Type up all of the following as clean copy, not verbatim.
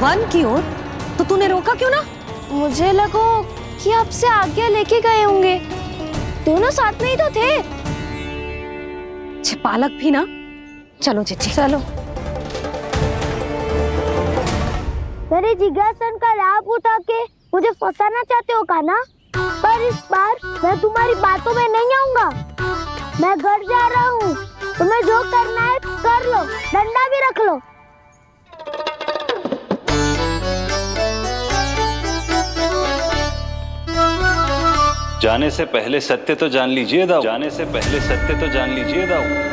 One की ओर? तो तूने रोका क्यों ना? मुझे लगो कि आपसे आज्ञा लेके गए होंगे। दोनों साथ में ही तो थे। पालक भी ना। चलो चिच्ची चलो। मेरे जिज्ञासन का लाभ उठा के मुझे फंसाना चाहते हो का ना? पर इस बार मैं तुम्हारी बातों में नहीं आऊंगा। मैं घर जा रहा हूँ। तुम्हें जो करना है कर लो, डंडा भी रख लो। जाने से पहले सत्य तो जान लीजिए दाऊ। जाने से पहले सत्य तो जान लीजिए दाऊ।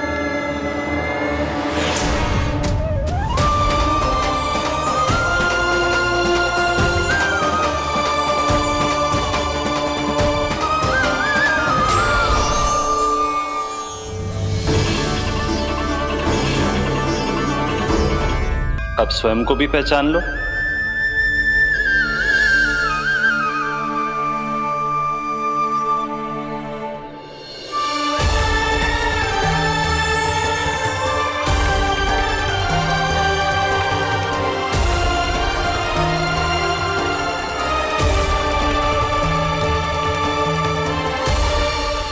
अब स्वयं को भी पहचान लो।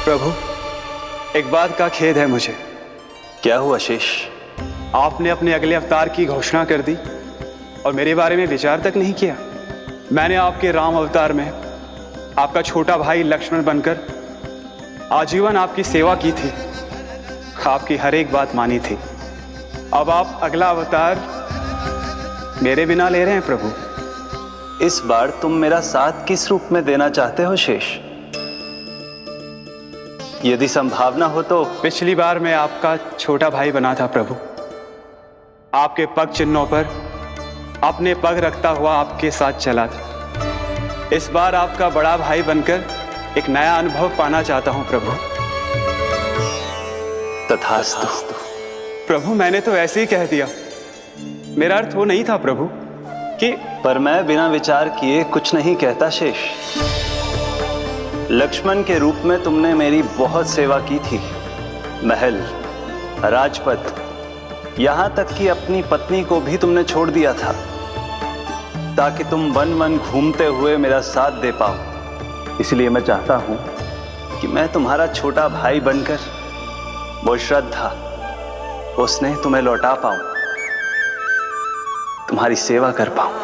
प्रभु, एक बात का खेद है मुझे। क्या हुआ शेष? आपने अपने अगले अवतार की घोषणा कर दी और मेरे बारे में विचार तक नहीं किया। मैंने आपके राम अवतार में आपका छोटा भाई लक्ष्मण बनकर आजीवन आपकी सेवा की थी, आपकी हर एक बात मानी थी। अब आप अगला अवतार मेरे बिना ले रहे हैं प्रभु। इस बार तुम मेरा साथ किस रूप में देना चाहते हो शेष? यदि संभावना हो तो। पिछली बार मैं आपका छोटा भाई बना था प्रभु। आपके पग चिन्हों पर अपने पग रखता हुआ आपके साथ चला था। इस बार आपका बड़ा भाई बनकर एक नया अनुभव पाना चाहता हूं प्रभु। तथास्तु। प्रभु, मैंने तो ऐसे ही कह दिया। मेरा अर्थ वो नहीं था प्रभु कि। पर मैं बिना विचार किए कुछ नहीं कहता शेष। लक्ष्मण के रूप में तुमने मेरी बहुत सेवा की थी। महल, राजपथ, यहां तक कि अपनी पत्नी को भी तुमने छोड़ दिया था ताकि तुम वन वन घूमते हुए मेरा साथ दे पाओ। इसलिए मैं चाहता हूं कि मैं तुम्हारा छोटा भाई बनकर वो श्रद्धा, वो स्नेह तुम्हें लौटा पाऊं, तुम्हारी सेवा कर पाऊं।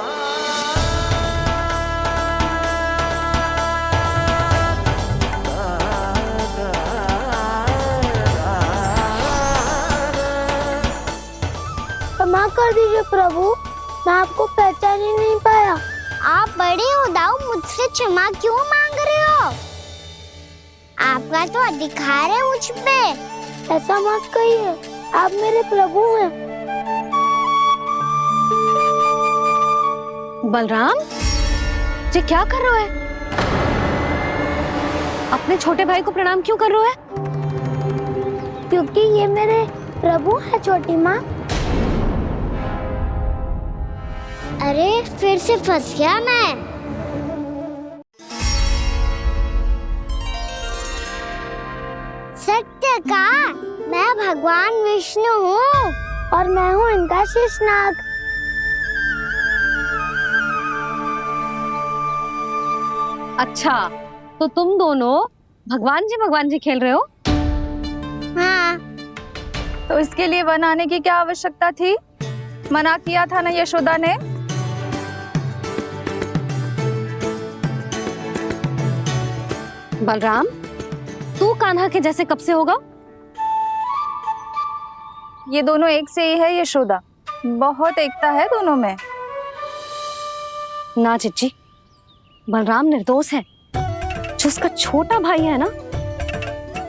क्षमा कर दीजिए प्रभु, मैं आपको पहचान ही नहीं पाया। आप बड़े हो दाऊ, मुझसे क्षमा क्यों मांग रहे हो? आपका तो अधिकार है मुझ पे। ऐसा मत कहिए, आप मेरे प्रभु हैं। बलराम जी क्या कर रहे हो? अपने छोटे भाई को प्रणाम क्यों कर रहे हो? क्योंकि ये मेरे प्रभु है छोटी माँ। अरे फिर से फंस गया मैं। सत्य का मैं भगवान विष्णु हूँ और मैं हूँ इनका शेषनाग। अच्छा, तो तुम दोनों भगवान जी खेल रहे हो? हाँ। तो इसके लिए वन आने की क्या आवश्यकता थी? मना किया था ना यशोदा ने। बलराम, तू कान्हा के जैसे कब से होगा? ये दोनों एक से ही है यशोदा, बहुत एकता है दोनों में। ना चिच्ची, बलराम निर्दोष है। जो उसका छोटा भाई है ना,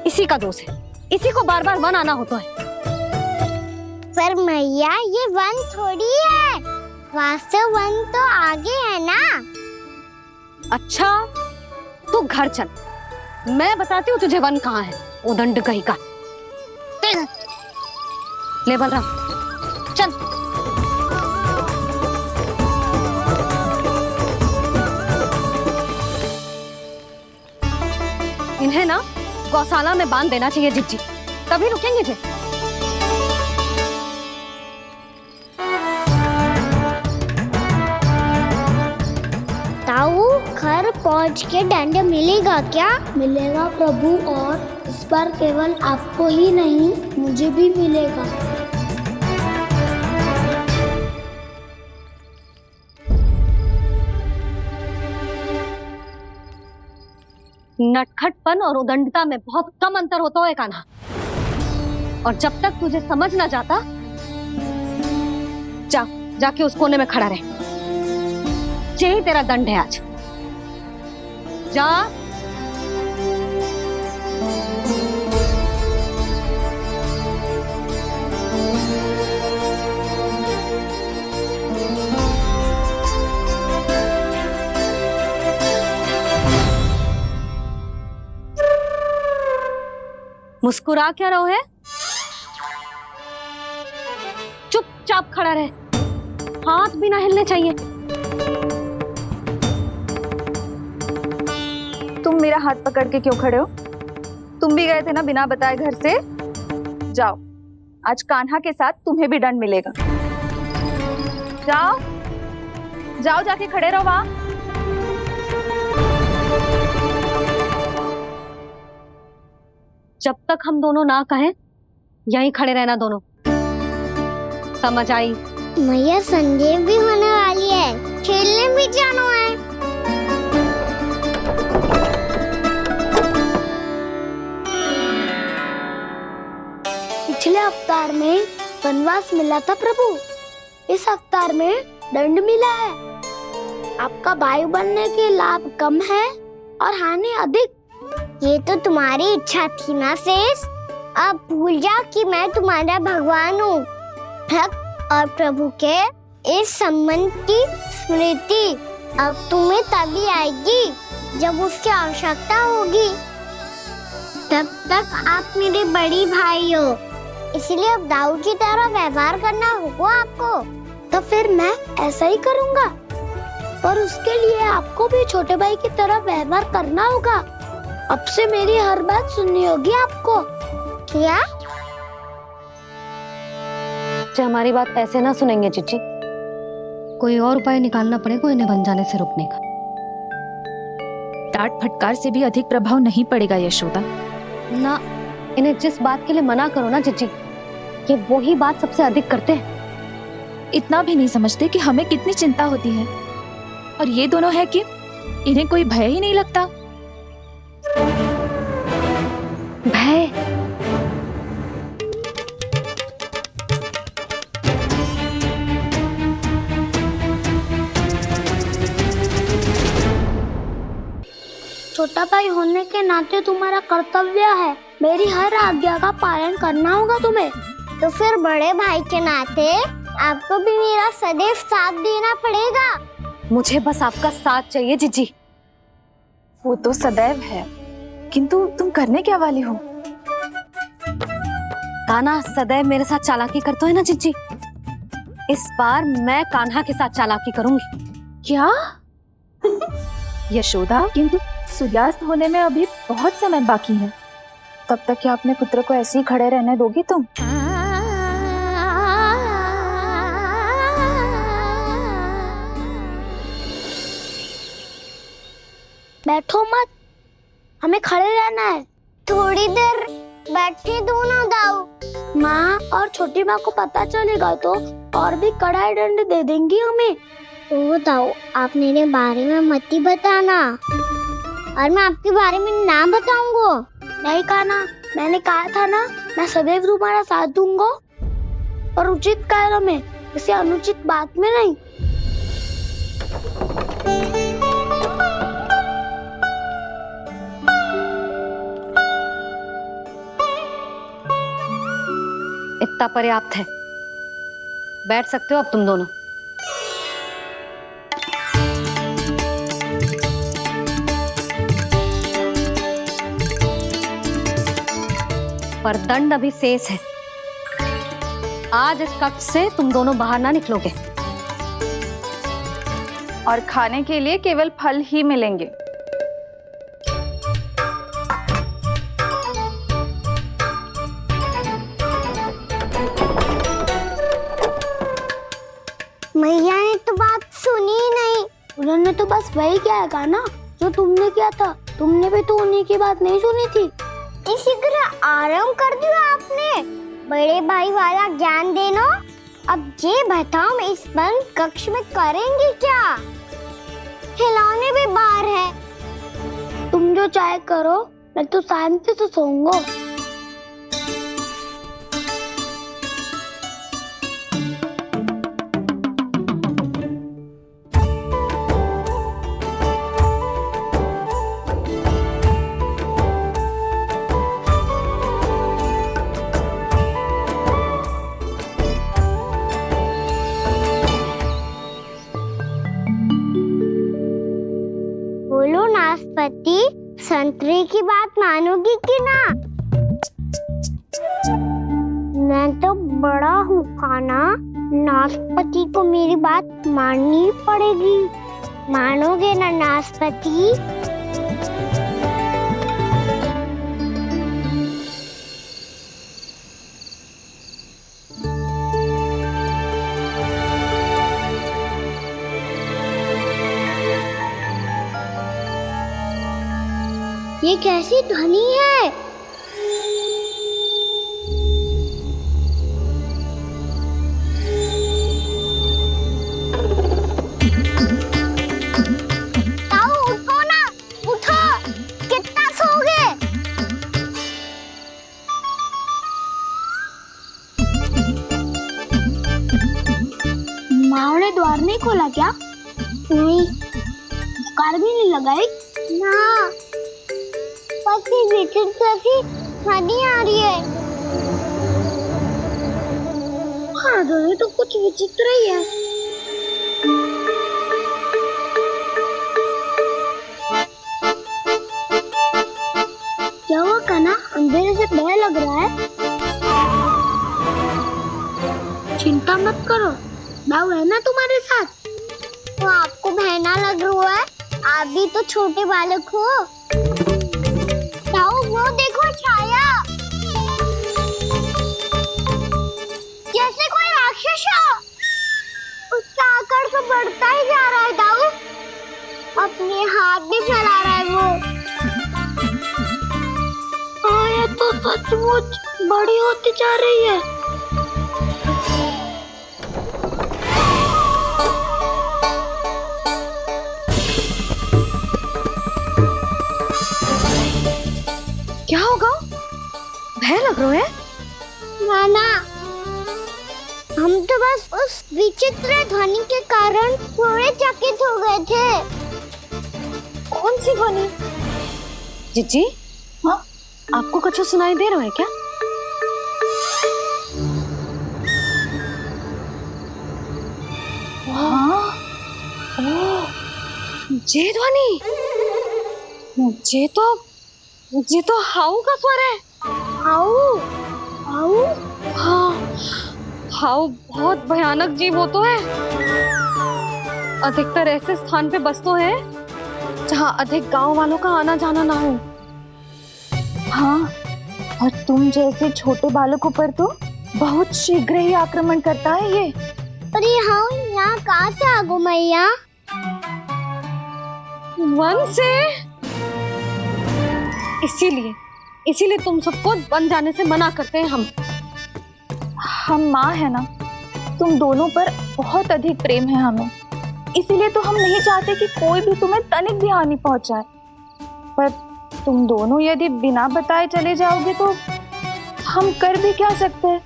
इसी का दोष है। इसी को बार बार वन आना होता है। पर मैया, ये वन थोड़ी है, वास्तव वन तो आगे है ना। अच्छा, तू घर चल, मैं बताती हूँ तुझे वन कहाँ है। उदंड कहीं का। ले बलराम, चल। इन्हें ना गौशाला में बांध देना चाहिए जिज्जी, तभी रुकेंगे जे। पर पहुंच के दंड मिलेगा क्या? मिलेगा प्रभु, और इस बार केवल आपको ही नहीं मुझे भी मिलेगा। नटखटपन और उदंडता में बहुत कम अंतर होता है कान्हा, और जब तक तुझे समझ ना जाता, जाके उस कोने में खड़ा रहे। यही तेरा दंड है आज। जा। मुस्कुरा क्या रहो है? चुपचाप खड़ा रहे, हाथ भी ना हिलने चाहिए। तुम मेरा हाथ पकड़ के क्यों खड़े हो? तुम भी गए थे ना बिना बताए घर से। जाओ, आज कान्हा के साथ तुम्हें भी दंड मिलेगा। जाओ जाओ, जाके खड़े रहो वहां। जब तक हम दोनों ना कहें, यहीं खड़े रहना दोनों। समझ आई? मैया संध्या भी होने वाली है, खेलने भी जाना है। पिछले अवतार में वनवास मिला था प्रभु, इस अवतार में दंड मिला है। आपका भाई बनने के लाभ कम है और हानि अधिक। ये तो तुम्हारी इच्छा थी ना शेष। अब भूल जाओ कि मैं तुम्हारा भगवान हूँ। भक्त और प्रभु के इस संबंध की स्मृति अब तुम्हें तभी आएगी जब उसकी आवश्यकता होगी। तब तक आप मेरे बड़ी भाई हो, इसलिए अब दाऊ की तरह व्यवहार करना होगा आपको। तो फिर मैं ऐसा ही करूँगा, पर उसके लिए आपको भी छोटे भाई की तरह व्यवहार करना होगा। अब से मेरी हर बात सुननी होगी आपको। क्या? हमारी बात ऐसे ना सुनेंगे चिच्ची, कोई और उपाय निकालना पड़ेगा इन्हें बन जाने से रोकने का। डांट फटकार से भी अधिक प्रभाव नहीं पड़ेगा यशोदा। ना, इन्हें जिस बात के लिए मना करो ना चिच्ची, ये वही बात सबसे अधिक करते हैं। इतना भी नहीं समझते कि हमें कितनी चिंता होती है, और ये दोनों है कि इन्हें कोई भय ही नहीं लगता। भय? छोटा भाई होने के नाते तुम्हारा कर्तव्य है, मेरी हर आज्ञा का पालन करना होगा तुम्हें। तो फिर बड़े भाई के नाते आपको भी मेरा सदैव साथ देना पड़ेगा। मुझे बस आपका साथ चाहिए जीजी। वो तो सदैव है, किंतु तुम करने क्या वाली हो? कान्हा सदैव मेरे साथ चालाकी करता है ना जीजी, इस बार मैं कान्हा के साथ चालाकी करूंगी। क्या? यशोदा, किंतु सूर्यास्त होने में अभी बहुत समय बाकी है। तब तक क्या अपने पुत्र को ऐसे ही खड़े रहने दोगी तुम? बैठो मत, हमें खड़े रहना है। थोड़ी देर बैठे दो ना दाऊ। माँ और छोटी माँ को पता चलेगा तो और भी कड़ा दंड दे देंगी हमें। ओ दाऊ, आप मेरे बारे में मत ही बताना, और मैं आपके बारे में ना बताऊंगा। नहीं कान्हा, मैंने कहा था ना, मैं सदैव तुम्हारा साथ दूंगा, और उचित कार्य में, किसी अनुचित बात में नहीं। इतना पर्याप्त है, बैठ सकते हो अब तुम दोनों। पर दंड अभी शेष है। आज इस कक्ष से तुम दोनों बाहर ना निकलोगे, और खाने के लिए केवल फल ही मिलेंगे। मैया ने तो बात सुनी ही नहीं। उन्होंने तो बस वही कहा ना जो तुमने किया था, तुमने भी तो उन्हीं की बात नहीं सुनी थी। इसी तरह आराम कर दिया आपने। बड़े भाई वाला ज्ञान देना। अब ये बताओ, हम इस बंद कक्ष में करेंगे क्या? खिलौने भी बाहर है। तुम जो चाहे करो, मैं तो शांति से सोऊंगा। बोलो नाशपाती, संतरे की बात मानोगी कि ना? मैं तो बड़ा हूँ काना, नाशपाती को मेरी बात माननी पड़ेगी। मानोगे ना नाशपाती? ये कैसी ध्वनि है? ताऊ उठो ना, उठो। कितना सोओगे? माँ ने द्वार नहीं खोला क्या? नहीं। कार भी नहीं लगाई? ना, बस ये विचित्र सी ध्वनि आ रही है। हाँ, ध्वनि तो कुछ विचित्र ही है। क्या हुआ कान्हा, अंधेरे से डर लग रहा है? चिंता मत करो, दाऊ है ना तुम्हारे साथ। तो आपको बहना लग रहा है? आप भी तो छोटे बालक हो। ताऊ वो देखो छाया, जैसे कोई राक्षस हो। उसका आकार तो बढ़ता ही जा रहा है ताऊ। अपने हाथ भी फैला रहा है वो। हाँ, ये तो सचमुच बड़ी होती जा रही है। क्या होगा? भय लग रहा है? नाना, हम तो बस उस विचित्र ध्वनि के कारण थोड़े चकित हो गए थे। कौन सी ध्वनि? जीजी, हाँ, आपको कुछ सुनाई दे रहा है क्या? हाँ, ओह, ये ध्वनि, ये तो हाउ का स्वर है। हाउ? हाउ? हाँ, हाउ बहुत भयानक जीव हो तो है। अधिकतर ऐसे स्थान पे बसते हैं जहाँ अधिक गांव वालों का आना जाना ना हो। हाँ, और तुम जैसे छोटे बालकों पर तो बहुत शीघ्र ही आक्रमण करता है ये। पर ये हाउ यहाँ कहाँ से आ गो मैया? वन से। इसीलिए तुम सबको वन जाने से मना करते हैं हम माँ है ना, तुम दोनों पर बहुत अधिक प्रेम है हमें, इसीलिए तो हम नहीं चाहते कि कोई भी तुम्हें तनिक भी हानि पहुंचाए। पर तुम दोनों यदि बिना बताए चले जाओगे तो हम कर भी क्या सकते हैं?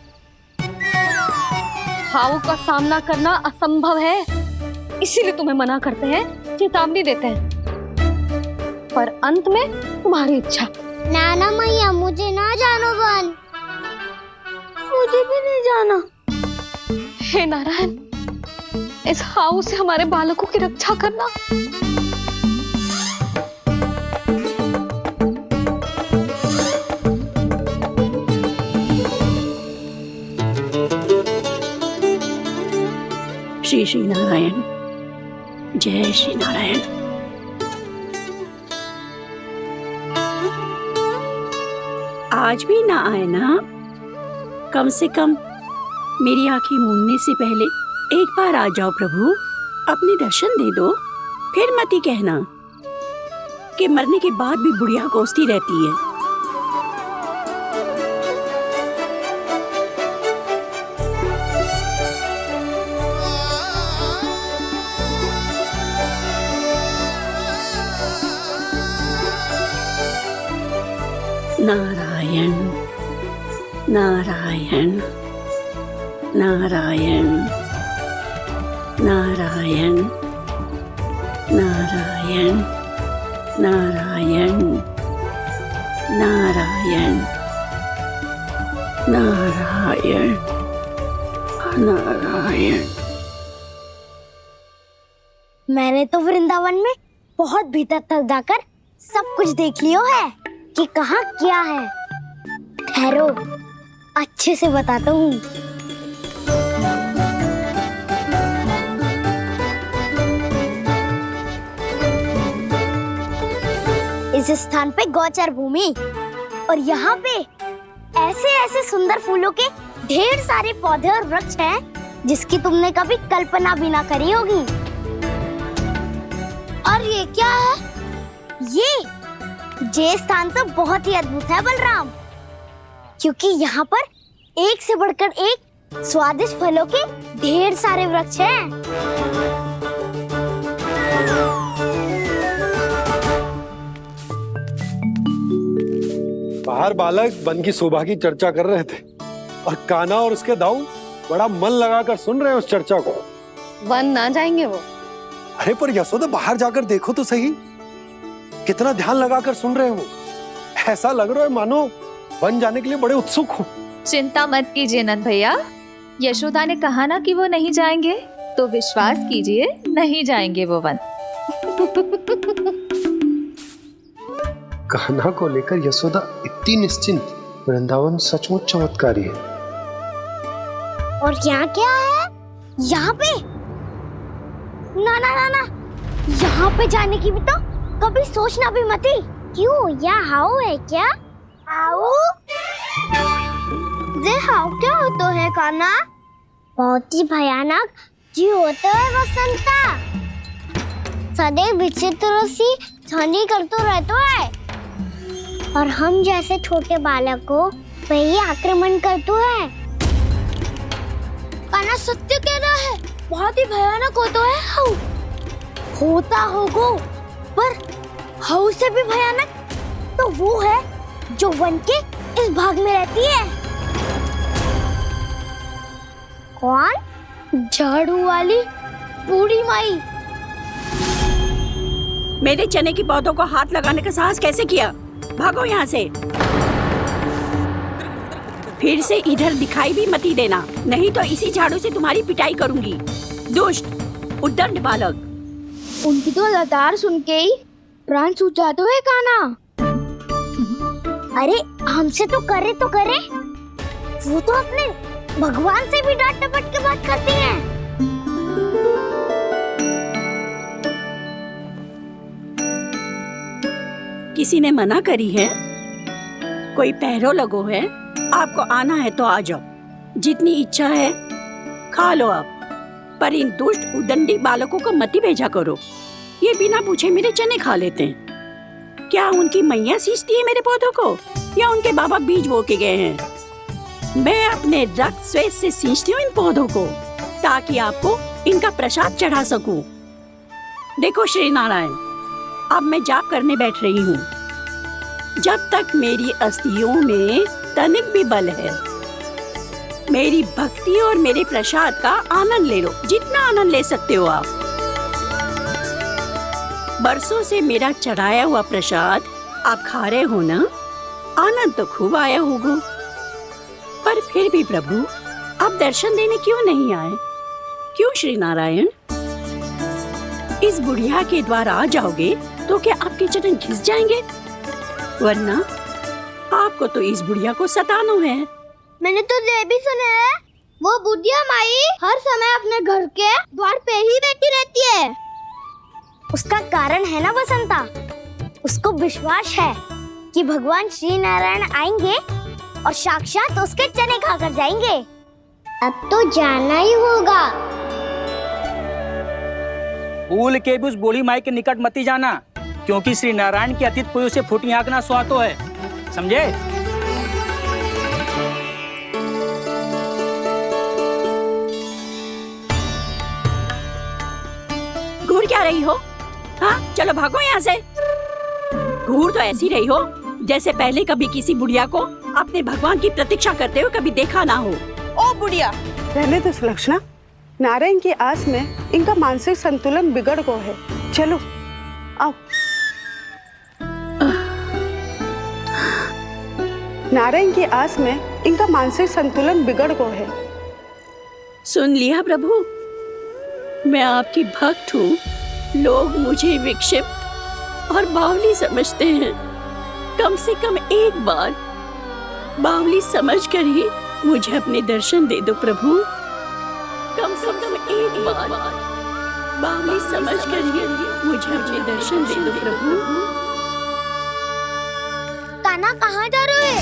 हाउ का सामना करना असंभव है, इसीलिए तुम्हें मना करते हैं, चेतावनी देते हैं। पर अंत में तुम्हारी इच्छा। नाना मैया, मुझे ना जानो वन। मुझे भी नहीं जाना। हे नारायण, इस हाउ से हमारे बालकों की रक्षा करना। श्री श्री नारायण, जय श्री नारायण। आज भी ना आए ना? कम से कम मेरी आंखें मूंदने से पहले एक बार आ जाओ प्रभु, अपने दर्शन दे दो, फिर मत ही कहना। कि मरने के बाद भी बुढ़िया कोसती रहती है। नारायण नारायण नारायण नारायण नारायण नारायण नारायण नारायण नारायण। मैंने तो वृंदावन में बहुत भीतर तक जाकर सब कुछ देख लियो है कि कहाँ क्या है। ठहरो, अच्छे से बताता हूँ। इस स्थान पे गौचर भूमि और यहाँ पे ऐसे ऐसे सुंदर फूलों के ढेर सारे पौधे और वृक्ष हैं जिसकी तुमने कभी कल्पना भी ना करी होगी। और ये क्या है? ये स्थान तो बहुत ही अद्भुत है बलराम, क्योंकि यहाँ पर एक से बढ़कर एक स्वादिष्ट फलों के ढेर सारे वृक्ष हैं। बाहर बालक वन की शोभा की चर्चा कर रहे थे और कान्हा और उसके दाऊ बड़ा मन लगाकर सुन रहे हैं उस चर्चा को। वन ना जाएंगे वो? अरे पर यशोदा, बाहर जाकर देखो तो सही, कितना ध्यान लगाकर सुन रहे हो। ऐसा लग रहा है मानो वन जाने के लिए बड़े उत्सुक हो। चिंता मत कीजिए नंद भैया, यशोदा ने कहा ना कि वो नहीं जाएंगे, तो विश्वास कीजिए नहीं जाएंगे वो वन। कान्हा को लेकर यशोदा इतनी निश्चिंत, वृंदावन सचमुच चमत्कारी है। और यहाँ क्या है? यहाँ पे ना ना ना ना, यहाँ पे जाने की भी तो कभी सोचना भी मत ही। क्यों, यहाँ हाउ है क्या? हाउ? ये हाउ क्या होता है कान्हा? बहुत ही भयानक जी होता है वसंता। सदैव विचित्र सी ध्वनि करते रहता है और हम जैसे छोटे बालक को वही आक्रमण करते हैं। कान्हा सत्य कह रहा है, बहुत ही भयानक होता है हाउ। होता होगा, पर हाउ से भी भयानक तो वो है जो वन के इस भाग में रहती है। कौन? झाड़ू वाली बूढ़ी माई। मेरे चने की पौधों को हाथ लगाने का साहस कैसे किया? भागो यहाँ से। फिर से इधर दिखाई भी मत देना, नहीं तो इसी झाड़ू से तुम्हारी पिटाई करूंगी। दुष्ट उद्दंड बालक। उनकी तो लतार सुन के ही प्राण सूझ जाते हुए कान्हा। अरे हमसे तो करे, वो तो अपने भगवान से भी डांट डपट के बात करती हैं। किसी ने मना करी है? कोई पहरो लगो है? आपको आना है तो आ जाओ, जितनी इच्छा है खा लो आप, पर इन दुष्ट उदंडी बालकों को मत ही भेजा करो। ये बिना पूछे मेरे चने खा लेते हैं। क्या उनकी मैया सींचती है मेरे पौधों को, या उनके बाबा बीज बो के गए हैं? मैं अपने रक्त स्वेद से सींचती हूँ इन पौधों को, ताकि आपको इनका प्रसाद चढ़ा सकूं। देखो श्री नारायण, अब मैं जाप करने बैठ रही हूँ। जब तक मेरी अस्थियों में तनिक भी बल है, मेरी भक्ति और मेरे प्रसाद का आनंद ले लो, जितना आनंद ले सकते हो आप। बरसों से मेरा चढ़ाया हुआ प्रसाद आप खा रहे हो ना, आनंद तो खूब आया होगा। पर फिर भी प्रभु, आप दर्शन देने क्यों नहीं आए? क्यों श्री नारायण? इस बुढ़िया के द्वार आ जाओगे तो क्या आपके चरण घिस जाएंगे? वरना आपको तो इस बुढ़िया को सताना है। मैंने तो ये भी सुना है, वो बुढ़िया माई हर समय अपने घर के द्वार पे ही बैठी रहती है। उसका कारण है ना बसंता, उसको विश्वास है कि भगवान श्री नारायण आएंगे और साक्षात उसके चने खाकर जाएंगे। अब तो जाना ही होगा। भूल के भी उस बूढ़ी माई के निकट मत जाना, क्योंकि श्री नारायण की अतीत पुरुष से फूटी आंख ना सुहातो है, समझे? घूर क्या रही हो? हाँ, चलो भागो यहाँ से। घूर तो ऐसी रही हो जैसे पहले कभी किसी बुढ़िया को अपने भगवान की प्रतीक्षा करते हुए कभी देखा ना हो। ओ बुढ़िया, रहने दो सुलक्षणा। नारायण की आस में इनका मानसिक संतुलन बिगड़ गया है। चलो आओ। नारायण की आस में इनका मानसिक संतुलन बिगड़ गया है। सुन लिया प्रभु, मैं आपकी भक्त हूँ। लोग मुझे विक्षिप्त और बावली समझते हैं। कम से कम एक बार बावली समझकर ही मुझे अपने दर्शन दे दो प्रभु। कम से कम एक बार बावली समझकर ही मुझे अपने दर्शन दे दो प्रभु। कान्हा कहाँ जा रहे हो?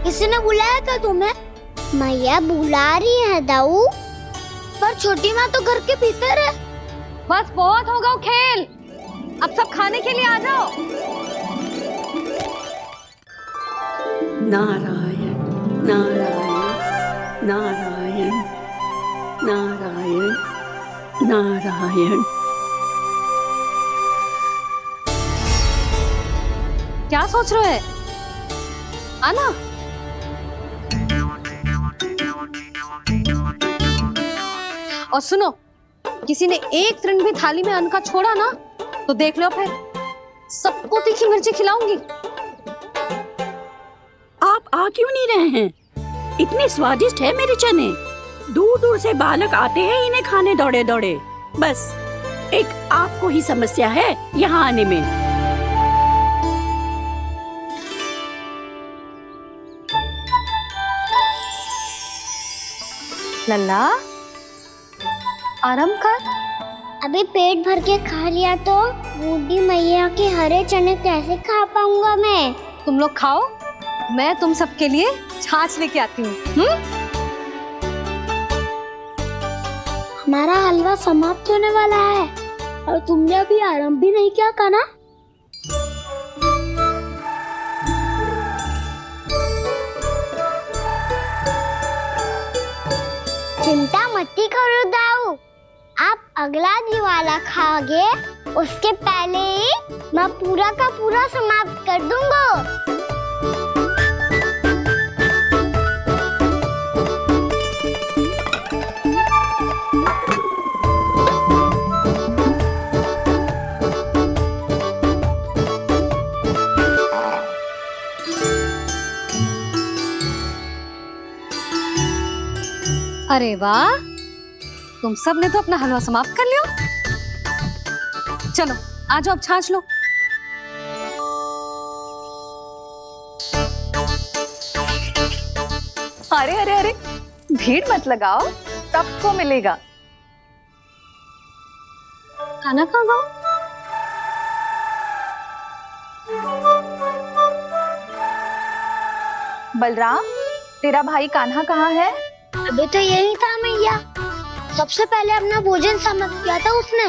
किसी ने बुलाया क्या तुम्हें? मैया बुला रही है दाऊ, पर छोटी माँ तो घर के भीतर है। बस बहुत होगा वो खेल, अब सब खाने के लिए आ जाओ। नारायण नारायण नारायण नारायण नारायण। क्या सोच रहे हो? आना। और सुनो, किसी ने एक तृण भी थाली में अन्न का छोड़ा ना तो देख लो, फिर सबको तीखी मिर्ची खिलाऊंगी। आप आ क्यों नहीं रहे हैं? इतने स्वादिष्ट है मेरे चने। दूर दूर से बालक आते हैं इन्हें खाने दौड़े दौड़े। बस एक आपको ही समस्या है यहाँ आने में। लल्ला, आराम कर। अभी पेट भर के खा लिया तो बूढ़ी मैया के हरे चने कैसे खा पाऊंगा मैं? तुम लोग खाओ, मैं तुम सबके लिए छाछ लेके आती हूँ। हमारा हलवा समाप्त होने वाला है और तुमने अभी आराम भी नहीं किया कान्हा। चिंता मत करो दाऊ, आप अगला दिवाला खाओगे उसके पहले ही मैं पूरा का पूरा समाप्त कर दूंगा। अरे वाह, तुम सब ने तो अपना हलवा समाप्त कर लिया। चलो आ जाओ, अब छाछ लो। अरे अरे अरे, भीड़ मत लगाओ, सबको मिलेगा। खाना खा गो। बलराम, तेरा भाई कान्हा कहाँ है? अभी तो यही था मैया, सबसे पहले अपना भोजन समाप्त किया था उसने।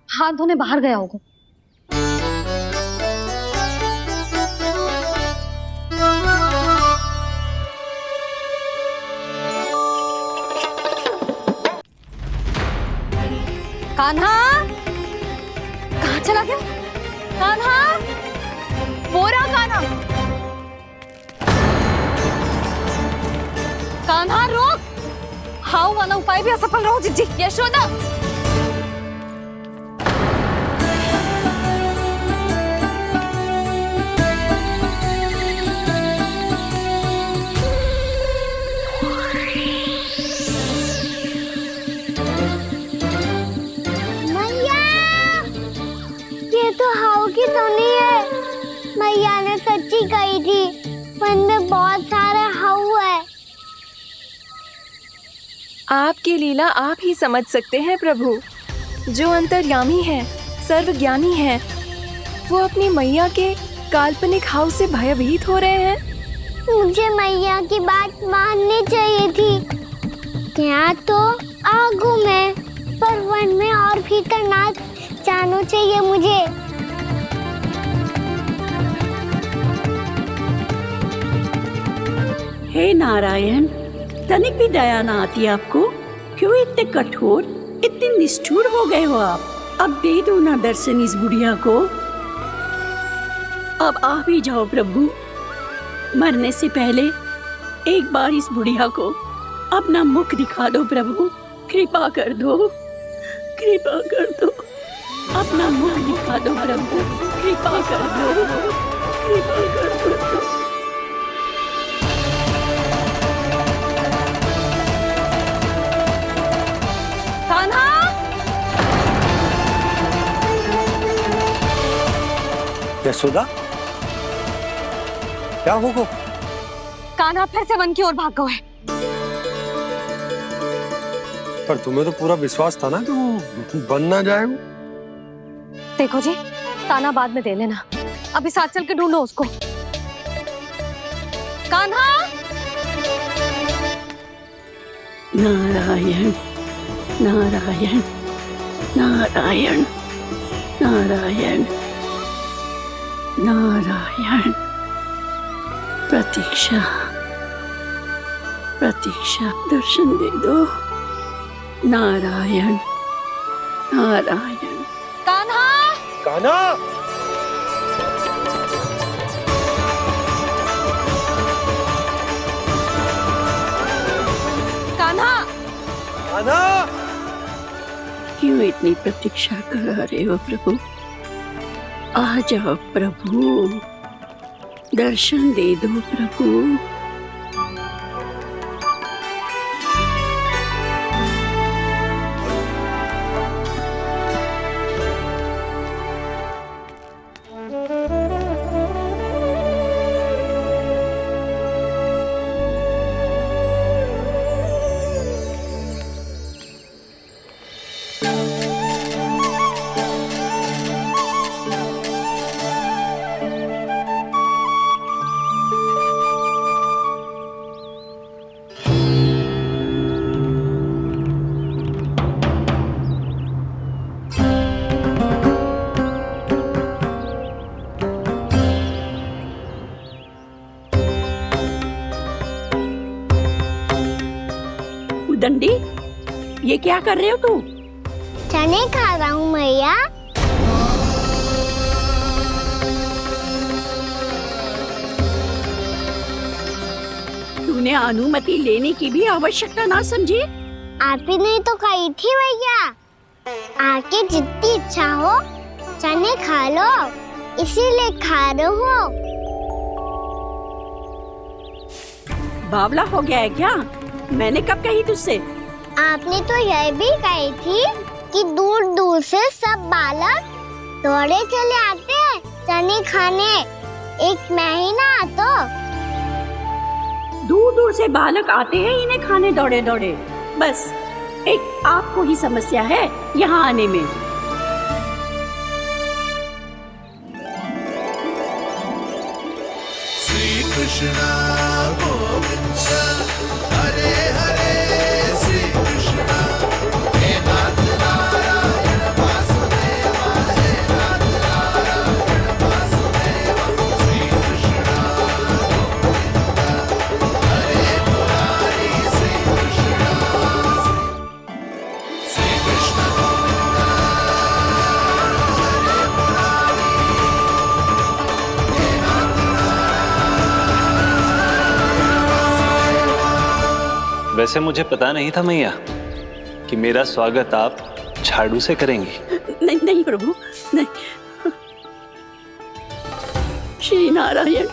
हाथ धोने बाहर गया होगा। कान्हा कहाँ चला गया? कान्हा, वो रहा कान्हा। कान्हा रोक, हाउ वाला उपाय भी असफल रहो जिज्जी। यशोदा, मैया, ये तो हाउ की धुनी है। मैया ने सच्ची कही थी, मन में बहुत सारे हाउ है। आपकी लीला आप ही समझ सकते हैं प्रभु। जो अंतर्यामी है, सर्वज्ञानी है, वो अपनी मैया के काल्पनिक हाव से भयभीत हो रहे हैं। मुझे मैया की बात माननी चाहिए थी। यहाँ तो आगू में, पर वन में और भीतर ना जानो दोनों चाहिए मुझे। हे नारायण, तनिक भी दया ना आती आपको? क्यों इतने कठोर, इतने निष्ठुर हो गए हो आप? अब दे दो ना दर्शन इस बुढ़िया को। अब आ भी जाओ प्रभु। मरने से पहले एक बार इस बुढ़िया को अपना मुख दिखा दो प्रभु। कृपा कर दो, कृपा कर दो। अपना मुख दिखा दो प्रभु। कृपा कर दो, कृपा कर दो। कान्हा! यशोदा, क्या हो? कान्हा फिर से वन की ओर भाग गए। पर तुम्हें तो पूरा विश्वास था ना कि वो बन ना जाए। देखो जी, ताना बाद में दे लेना, अभी साथ चल के ढूंढो उसको। कान्हा! नारायण नारायण नारायण नारायण नारायण। प्रतीक्षा प्रतीक्षा, दर्शन दे दो। नारायण नारायण। कान्हा! कान्हा! कान्हा! कान्हा! क्यों इतनी प्रतीक्षा करा रहे हो प्रभु? आ जाओ प्रभु, दर्शन दे दो प्रभु। दंडी, ये क्या कर रहे हो तू? चने खा रहा हूँ मैया। तूने अनुमति लेने की भी आवश्यकता ना समझी? आप ही नहीं तो कही थी भैया, आके जितनी इच्छा हो चने खा लो, इसीलिए खा रहे हो। बावला हो गया है क्या? मैंने कब कही तुझसे? आपने तो यह भी कही थी कि दूर दूर से सब बालक दौड़े चले आते हैं चने खाने, एक महीना तो दूर दूर से बालक आते हैं इन्हें खाने दौड़े दौड़े। बस एक आपको ही समस्या है यहाँ आने में। श्री कृष्णा गोविंद हरे हरे, श्री कृष्णा हे नाथ नारायण वासुदेवा, हे नाथ नारायण वासुदेवा। श्री कृष्णा गोविंद हरे मुरारी, श्री कृष्णा श्री कृष्ण गोविंद हरे मुरारी, हे नाथ वैसे मुझे पता नहीं था मैया कि मेरा स्वागत आप झाड़ू से करेंगी। नहीं नहीं प्रभु, नहीं। श्री नारायण,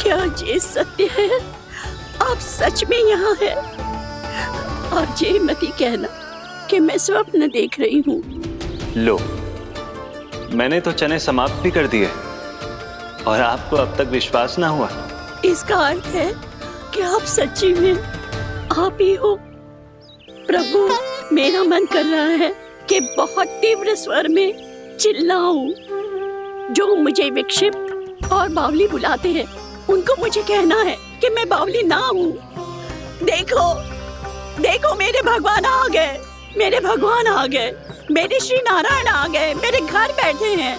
क्या ये सत्य है? आप सच में यहाँ हैं? और ये मत ही कहना कि मैं स्वप्न देख रही हूँ। लो, मैंने तो चने समाप्त भी कर दिए और आपको अब तक विश्वास ना हुआ। इसका अर्थ है कि आप सच्ची में आप ही हो। प्रभु, मेरा मन कर रहा है कि बहुत तीव्र स्वर में चिल्लाऊं। जो मुझे विक्षिप्त और बावली बुलाते हैं उनको मुझे कहना है कि मैं बावली ना हूँ। देखो देखो, मेरे भगवान आ गए, मेरे भगवान आ गए। मेरे श्री नारायण आ गए, मेरे घर बैठे हैं।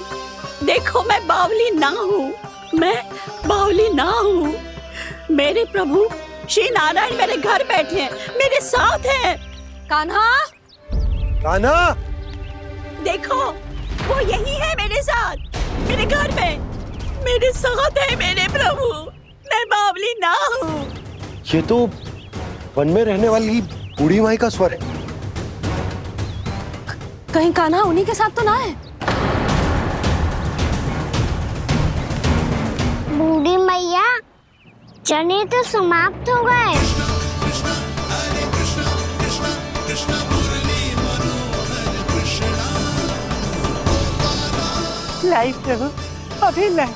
देखो मैं बावली ना हूँ, मैं बावली ना हूँ। मेरे प्रभु श्री नारायण मेरे घर बैठे हैं, मेरे साथ हैं। कान्हा, कान्हा, देखो वो यही है मेरे साथ, मेरे घर में मेरे साथ है मेरे प्रभु। मैं बावली ना हूँ। ये तो वन में रहने वाली बूढ़ी माई का स्वर है। कहीं कान्हा उन्हीं के साथ तो ना है? बूढ़ी मैया, चने तो समाप्त हो गए। लाई प्रभु, अभी लाई।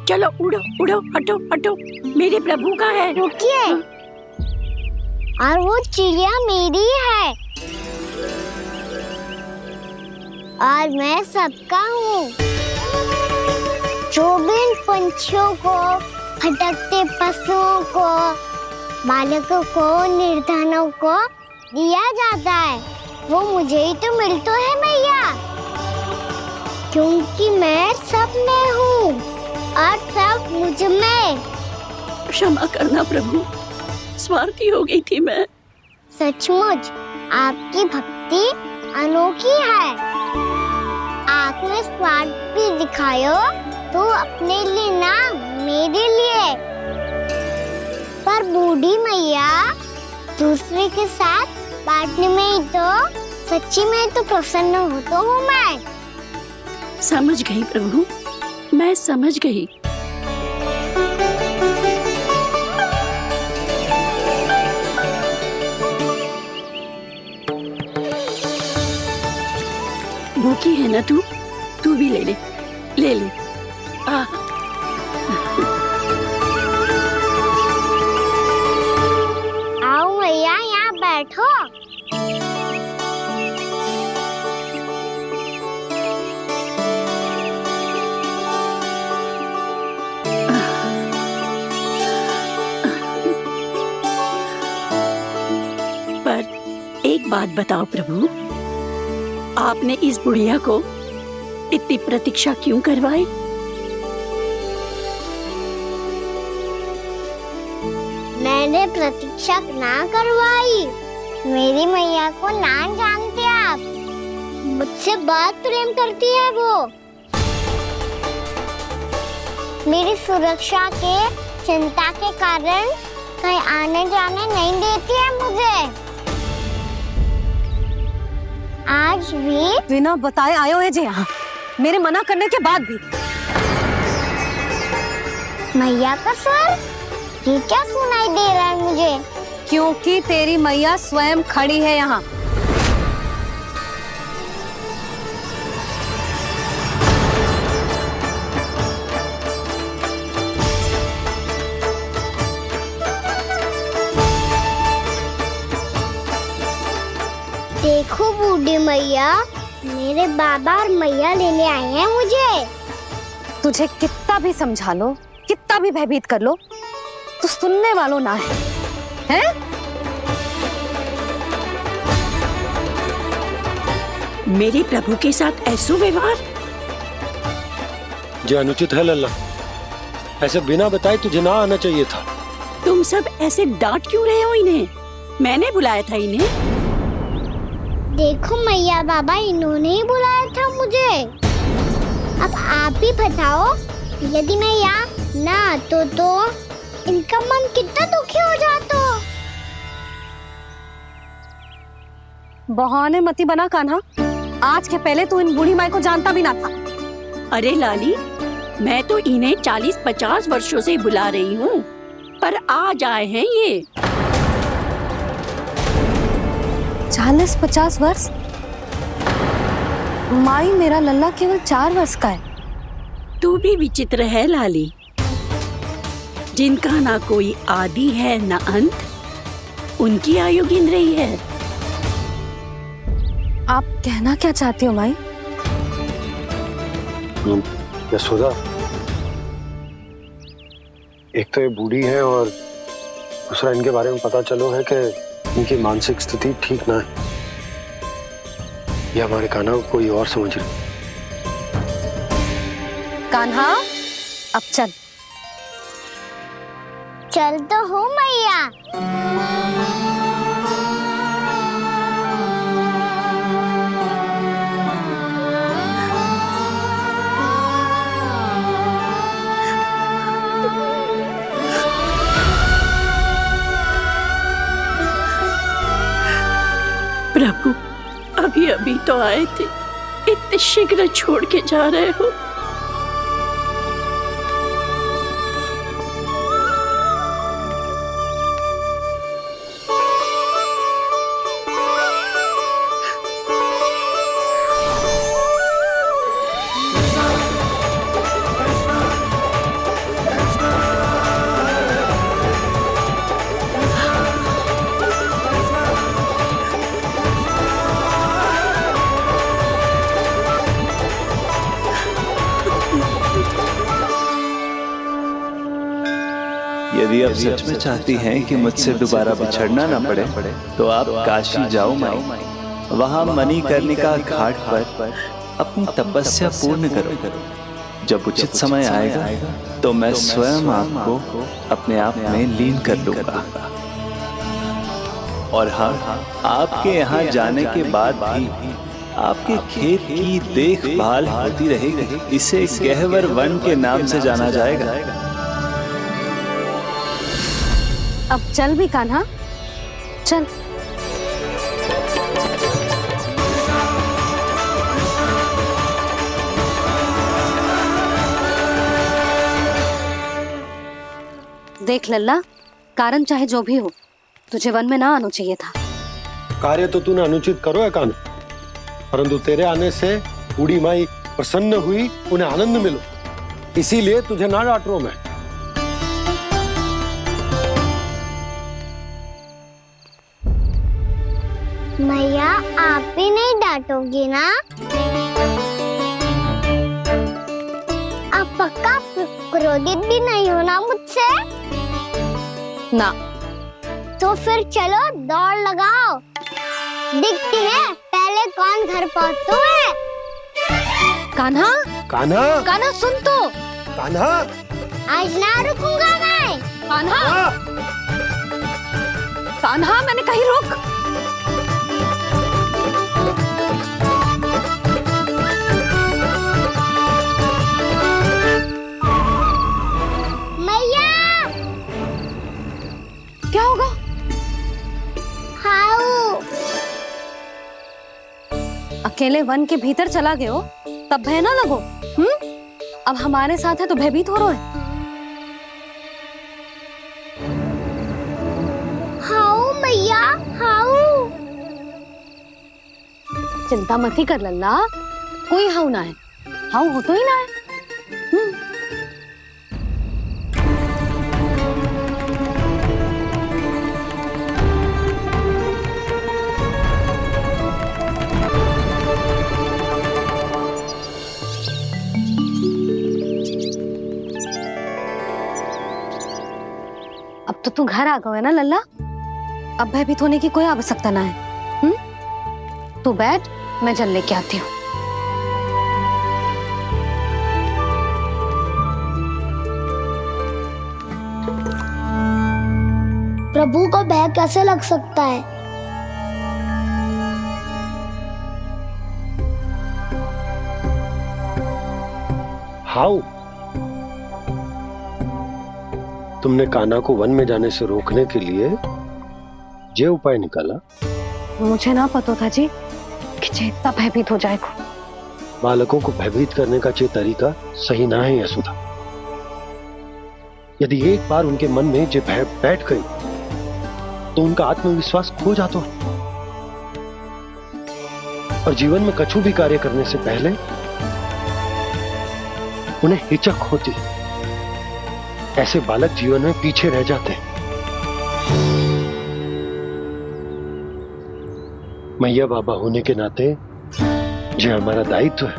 चलो उड़ो उड़ो, हटो हटो, मेरे प्रभु का है। रुकिए, और वो चिड़िया मेरी है और मैं सबका हूँ। जो भी इन पंछियों को, भटकते पशुओं को, बालकों को, निर्धनों को दिया जाता है, वो मुझे ही तो मिलता है मैया, क्योंकि मैं सब में हूँ और सब मुझ में। क्षमा करना प्रभु, स्वार्थी हो गई थी मैं। सचमुच आपकी भक्ति अनोखी है। आपने स्वार्थ भी दिखायो तो अपने लिए ना, मेरे लिए। पर बूढ़ी मैया, दूसरे के साथ बांटने में ही तो सच्ची में तो प्रसन्न होता हूँ मैं। समझ गई प्रभु, मैं समझ गई। भूखी है ना तू भी ले ले, ले ले। आओ मैया, यहाँ बैठो। पर एक बात बताओ प्रभु, आपने इस बुढ़िया को इतनी प्रतीक्षा क्यों करवाई? मैंने प्रतीक्षा ना करवाई। मेरी मैया को ना जानते आप, मुझसे बहुत प्रेम करती है वो। मेरी सुरक्षा के चिंता के कारण कहीं आने जाने नहीं देती है मुझे। आज भी बिना बताए आए हुए जे यहाँ, मेरे मना करने के बाद भी। मैया का स्वर, ये क्या सुनाई दे रहा है मुझे? क्योंकि तेरी मैया स्वयं खड़ी है यहाँ। देखो बूढ़ी मैया, मेरे बाबा और मैया लेने आए हैं मुझे। तुझे कितना भी समझा लो, कितना भी भयभीत कर लो, तो सुनने वालों ना है, हैं? मेरे प्रभु के साथ ऐसा व्यवहार जो अनुचित है लल्ला। ऐसे बिना बताए तुझे ना आना चाहिए था। तुम सब ऐसे डांट क्यों रहे हो इन्हें? मैंने बुलाया था इन्हें। देखो मैया बाबा, इन्होंने ही बुलाया था मुझे। अब आप ही बताओ, यदि मैं यहाँ ना आतो तो इनका मन कितना दुखी हो जाता। बहाने मती बना कान्हा, आज के पहले तू इन बूढ़ी माई को जानता भी ना था। अरे लाली, मैं तो इन्हें 40-50 वर्षों से बुला रही हूँ, पर आज आए हैं ये। 40-50 वर्ष? माई, मेरा लल्ला केवल 4 वर्ष का है। तू भी विचित्र है लाली, जिनका ना कोई आदि है ना अंत, उनकी आयु गिन रही है। आप कहना क्या चाहती हो माई? यशोदा, एक तो ये बूढ़ी है और दूसरा इनके बारे में पता चलो है कि इनकी मानसिक स्थिति ठीक ना है। ये हमारे कान्हा को कोई और समझ रही। कान्हा, अब चल। चल तो हूँ मैया। प्रभु, अभी अभी तो आए थे, इतने शीघ्र छोड़ के जा रहे हो। यदि आप सच में चाहती हैं कि मुझसे दोबारा बिछड़ना ना पड़े तो आप काशी जाओ माई। वहां मणिकर्णिका घाट पर अपनी तपस्या पूर्ण करो। जब उचित समय आएगा तो मैं स्वयं आपको अपने आप में लीन कर लूंगा। और हाँ, आपके यहाँ जाने के बाद भी आपके खेत की देखभाल होती रहेगी। इसे गहवर वन के नाम से जाना जाएगा। अब चल भी कान्हा, चल। देख लल्ला, कारण चाहे जो भी हो, तुझे वन में ना आना चाहिए था। कार्य तो तूने अनुचित करो है कान्हा, परंतु तेरे आने से बूढ़ी माई प्रसन्न हुई, उन्हें आनंद मिलो, इसीलिए तुझे ना डांट रहा हूं मैं। मैया, आप भी नहीं डांटोगी ना? आप पक्का क्रोधित भी नहीं हो ना मुझसे? ना। तो फिर चलो दौड़ लगाओ, दिखती है पहले कौन घर पहुंचता है। कान्हा, कान्हा, कान्हा सुन तो। कान्हा, आज ना रुकूंगा मैं। कान्हा, कान्हा, मैंने कहीं रुक। क्या होगा? हाउ अकेले वन के भीतर चला गए हो, तब भय ना लगो। अब हमारे साथ है तो भयभीत हो रहे हैं। हाउ मैया, हाउ। चिंता मत ही कर लल्ला, कोई हाउ ना है। हाउ हो तो ही ना है। अब तो तू घर आ गया है ना लल्ला, अब भयभीत होने की कोई आवश्यकता ना है। तू बैठ, मैं जल लेके आती हूँ। प्रभु को भय कैसे लग सकता है? हाउ? तुमने कान्हा को वन में जाने से रोकने के लिए ये उपाय निकाला? मुझे ना पता था जी, कि चेतना भयभीत हो जाएगा। बालकों को भयभीत करने का ये तरीका सही ना है यशोदा। यदि एक बार उनके मन में ये भय बैठ गई तो उनका आत्मविश्वास खो जाता है और जीवन में कछु भी कार्य करने से पहले उन्हें हिचक होती। ऐसे बालक जीवन में पीछे रह जाते हैं। मैया बाबा होने के नाते ये हमारा दायित्व है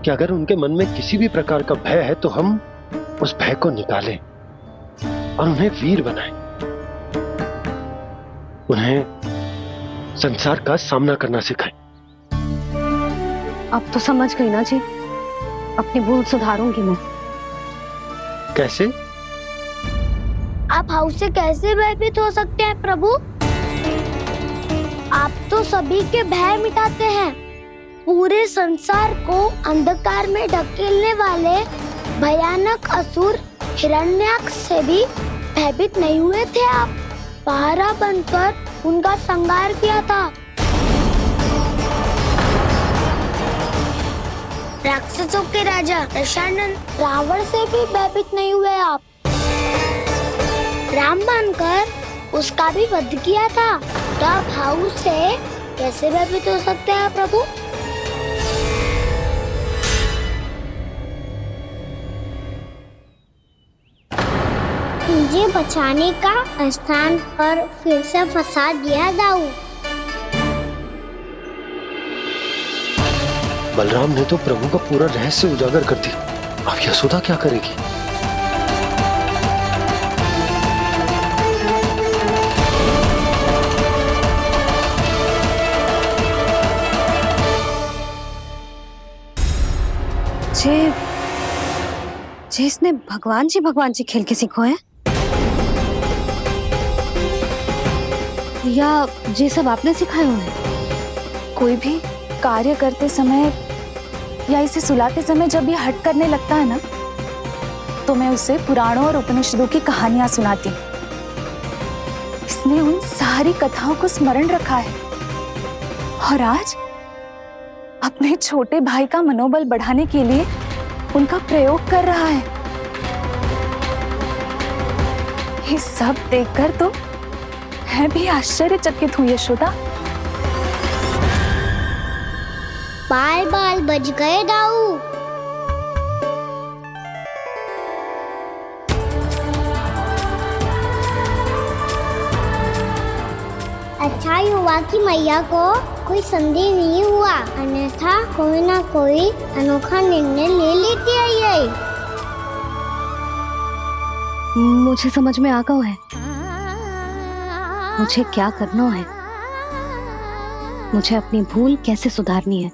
कि अगर उनके मन में किसी भी प्रकार का भय है तो हम उस भय को निकालें और उन्हें वीर बनाएं। उन्हें संसार का सामना करना सिखाएं। अब तो समझ गई ना जी, अपनी भूल सुधारूंगी मैं। कैसे? आप हाउस से कैसे भयभीत हो सकते हैं प्रभु? आप तो सभी के भय मिटाते हैं। पूरे संसार को अंधकार में ढकेलने वाले भयानक असुर हिरण्याक्ष से भी भयभीत नहीं हुए थे आप। पहरा बनकर उनका संहार किया था। राक्षसों के राजा दशानन रावण से भी भयभीत नहीं हुए आप। राम बनकर उसका भी वध किया था। तो आप हाउस से कैसे भयभीत हो सकते हैं प्रभु? मुझे बचाने का स्थान पर फिर से फंसा दिया दाऊ। बलराम ने तो प्रभु का पूरा रहस्य उजागर कर दी। अब यशोदा क्या करेगी? जे इसने भगवान जी खेल के सीखो है या ये सब आपने सिखाए हुए हैं? कोई भी कार्य करते समय या इसे सुलाते समय जब ये हट करने लगता है ना, तो मैं उसे पुराणों और उपनिषदों की कहानियां सुनाती हूँ। इसने उन सारी कथाओं को स्मरण रखा है और आज अपने छोटे भाई का मनोबल बढ़ाने के लिए उनका प्रयोग कर रहा है। ये सब देखकर तो मैं भी आश्चर्यचकित हूँ यशोदा। बाल बाल बज गए दाऊ। अच्छा ही हुआ कि मैया को कोई संदेह नहीं हुआ, अन्यथा कोई ना कोई अनोखा निर्णय ले लेती है ये। मुझे समझ में आ गया है मुझे क्या करना है। मुझे अपनी भूल कैसे सुधारनी है,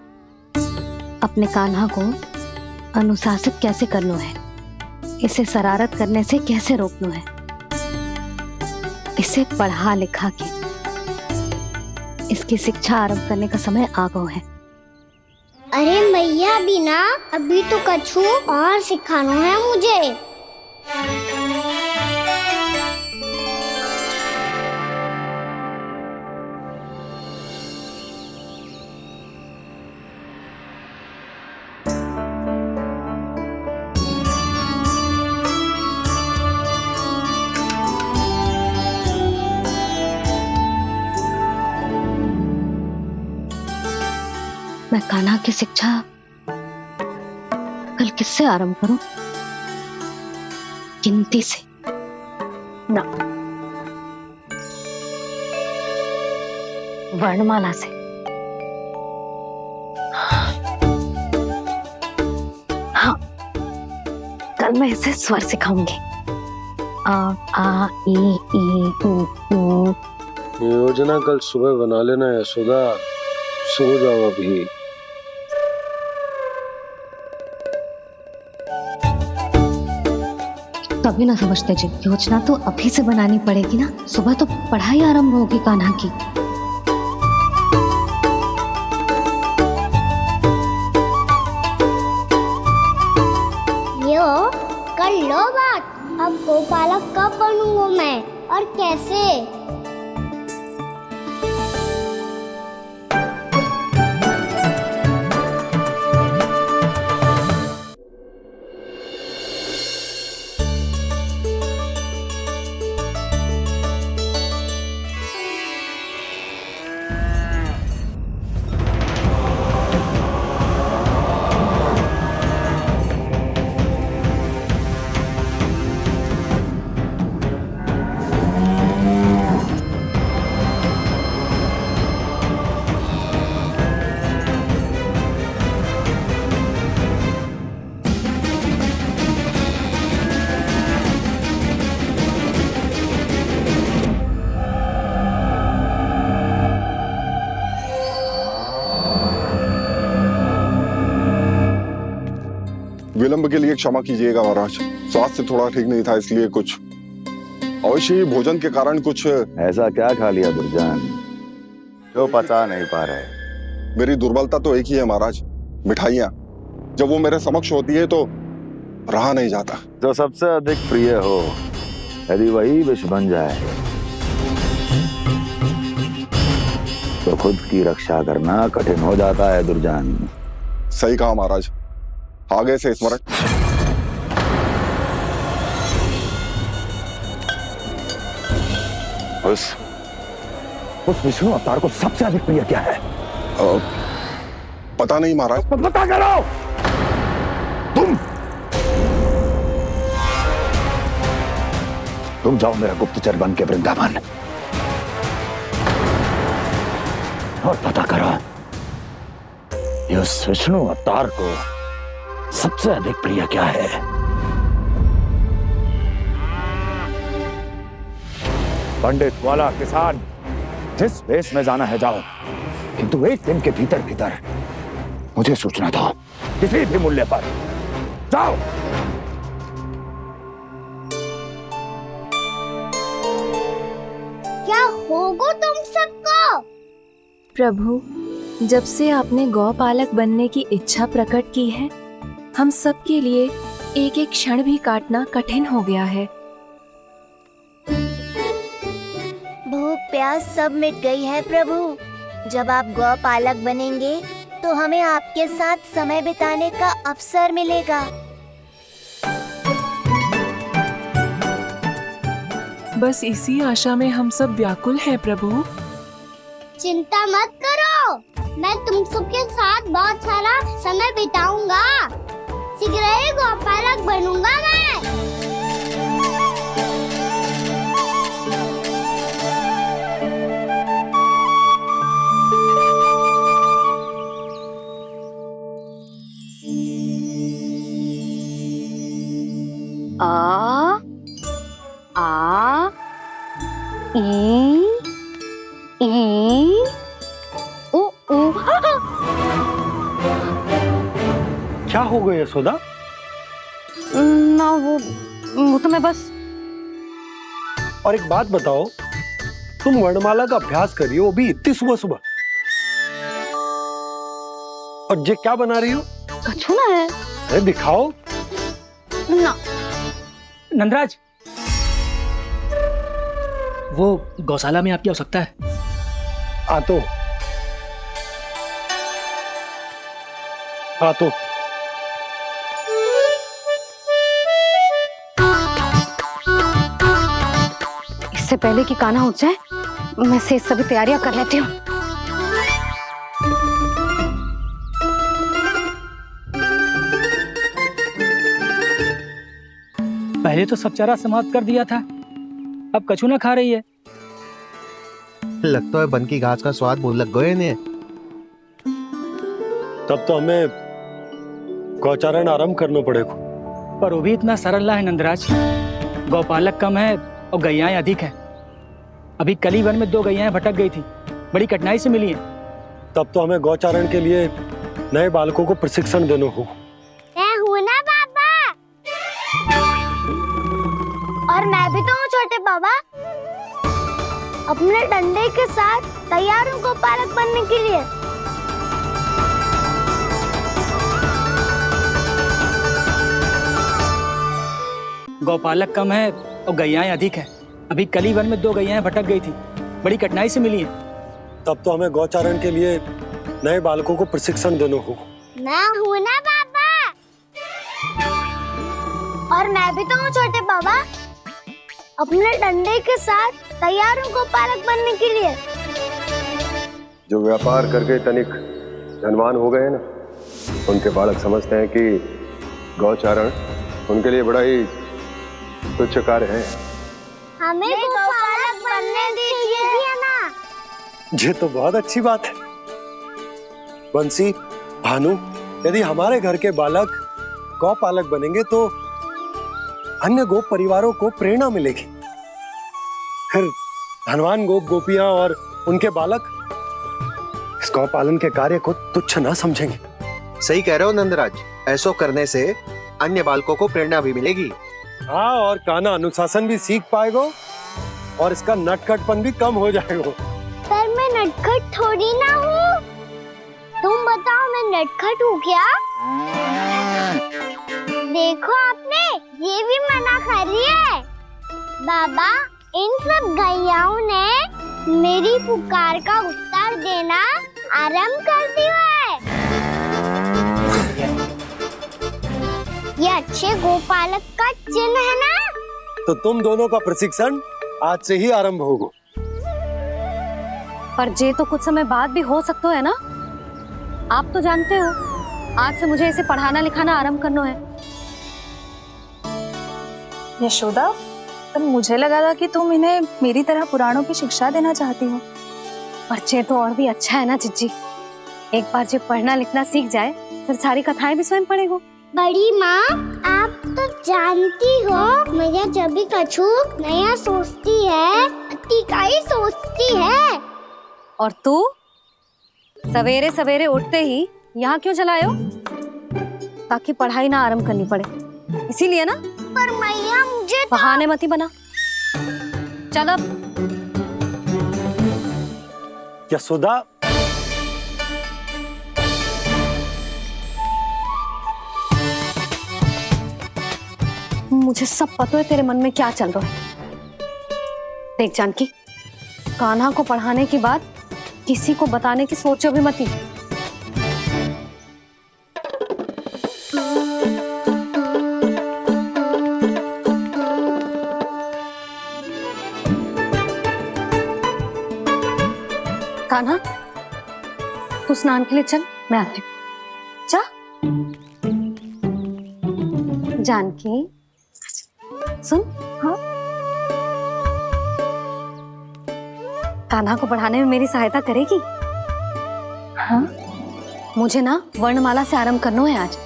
अपने कान्हा को अनुशासित कैसे करना है, इसे शरारत करने से कैसे रोकना है, इसे पढ़ा लिखा के इसकी शिक्षा आरंभ करने का समय आ गया है। अरे मैया बिना अभी तो कछु और सिखाना है मुझे। मैं कान्हा की शिक्षा कल किससे आरंभ करूं? गिनती से ना, वर्णमाला से। हाँ, कल मैं इसे स्वर सिखाऊंगी। आ आ ई ई उ। योजना कल सुबह बना लेना यशोदा, सो जाओ अभी। कभी ना समझते जी, योजना तो अभी से बनानी पड़ेगी ना। सुबह तो पढ़ाई आरंभ होगी कान्हा की। यो कर लो बात। अब गोपालक कब बनूंगा मैं और कैसे? विलंब के लिए क्षमा कीजिएगा महाराज, स्वास्थ्य थोड़ा ठीक नहीं था इसलिए कुछ अवश्य ही भोजन के कारण कुछ। ऐसा क्या खा लिया दुर्जन जो पचा नहीं पा रहे? मेरी दुर्बलता तो एक ही है महाराज, मिठाइयाँ। जब वो मेरे समक्ष होती है तो रहा नहीं जाता। जो सबसे अधिक प्रिय हो यदि वही विष बन जाए तो खुद की रक्षा करना कठिन हो जाता है दुर्जन। सही कहा महाराज, आगे से स्मरण। उस विष्णु अवतार को सबसे अधिक प्रिय क्या है? पता नहीं महाराज। पता करो। तुम जाओ मेरा गुप्तचर बन के वृंदावन और पता करो इस विष्णु अवतार को सबसे अधिक प्रिय क्या है। पंडित वाला किसान जिस वेश में जाना है जाओ, किंतु एक दिन के भीतर भीतर मुझे सूचना दो, किसी भी मूल्य पर जाओ। क्या होगा तुम सबको? प्रभु, जब से आपने गौपालक बनने की इच्छा प्रकट की है, हम सब के लिए एक एक क्षण भी काटना कठिन हो गया है। भूख प्यास सब मिट गई है प्रभु। जब आप गौपालक बनेंगे तो हमें आपके साथ समय बिताने का अवसर मिलेगा। बस इसी आशा में हम सब व्याकुल हैं प्रभु। चिंता मत करो, मैं तुम सबके साथ बहुत सारा समय बिताऊंगा। शीघ्र ही गौपालक बनूंगा मैं। आ आ ई ओ ओ। क्या हो गया यशोदा? ना वो तो मैं बस। और एक बात बताओ, तुम वर्णमाला का अभ्यास कर रही हो अभी इतनी सुबह सुबह, और ये क्या बना रही हो? छूना है। अरे दिखाओ ना। नंदराज, वो गौशाला में आपकी आवश्यकता है। आ तो इससे पहले कि कान्हा उठ जाए, मैं से सभी तैयारियां कर लेती हूँ। पहले तो सब चारा समाप्त कर दिया था, अब कछू ना खा रही है। लगता है बन की घास का स्वाद भूल लग गए ने। तब तो हमें गौचारण आरंभ करना पड़ेगा। पर वो भी इतना सरल है नंदराज। गौपालक कम है और गैयाएं अधिक है। अभी कली वन में 2 गैयाएं भटक गई थी, बड़ी कठिनाई से मिली है। तब तो हमें गौचारण के लिए नए बालकों को प्रशिक्षण देना होगा। मैं हूँ ना बाबा, और मैं भी तो हूँ छोटे बाबा। अपने डंडे के साथ तैयार हूँ गौपालक बनने के लिए। गौपालक कम है और गैयाएं अधिक है। अभी कली वन में 2 गैयाएं भटक गई थी, बड़ी कठिनाई से मिली है। तब तो हमें गौचारण के लिए नए बालकों को प्रशिक्षण देना होगा। मैं हूँ ना बाबा, और मैं भी तो हूँ छोटे बाबा। अपने डंडे के साथ तैयार हूँ गौपालक बनने के लिए। जो व्यापार करके तनिक धनवान हो गए ना, उनके बालक समझते हैं कि गौचारण उनके लिए बड़ा ही तुच्छ कार्य है। हमें गौपालक बनने दीजिए ना। ये तो बहुत अच्छी बात है। बंसी, भानु, यदि हमारे घर के बालक गौपालक बनेंगे तो अन्य गोप परिवारों को प्रेरणा मिलेगी। फिर धनवान गोप गोपियां और उनके बालक इस गौ पालन के कार्य को तुच्छ ना समझेंगे। सही कह रहे हो नंदराज, ऐसा करने से अन्य बालकों को प्रेरणा भी मिलेगी। हाँ, और कान्हा अनुशासन भी सीख पाएगा और इसका नटखटपन भी कम हो जाएगा। पर मैं नटखट थोड़ी ना हूँ। तुम बताओ मैं नटखट हूँ क्या? देखो आपने ये भी मना कर रही है। बाबा, इन सब गैयाओं ने मेरी पुकार का उत्तर देना आरंभ कर दिया है। ये अच्छे गोपालक का चिन्ह है ना? तो तुम दोनों का प्रशिक्षण आज से ही आरंभ होगा। पर जे तो कुछ समय बाद भी हो सकता है ना। आप तो जानते हो आज से मुझे इसे पढ़ाना लिखाना आरंभ करना है। यशोदा, पर मुझे लगा था कि तुम इन्हें मेरी तरह पुराणों की शिक्षा देना चाहती हो। पर जे तो और भी अच्छा है ना जिज्जी। एक बार जो पढ़ना लिखना सीख जाए फिर सारी कथाएं भी स्वयं पढ़ेगा। बड़ी माँ, आप तो जानती हो मैया जब भी कछु नया सोचती है अतिका ही सोचती है। और तू सवेरे सवेरे उठते ही यहाँ क्यों चलाए हो? ताकि पढ़ाई ना आरंभ करनी पड़े, इसीलिए ना। पर मैया मुझे बहाने मत ही बना। चल अब। यशोदा, मुझे सब पता है तेरे मन में क्या चल रहा है। देख जानकी, कान्हा को पढ़ाने की बात किसी को बताने की सोचो भी मत ही। कान्हा, तू स्नान के लिए चल, मैं आती हूँ। जा। जानकी सुन। हाँ, कान्हा को पढ़ाने में मेरी सहायता करेगी? हाँ, मुझे ना वर्णमाला से आरंभ करना है आज।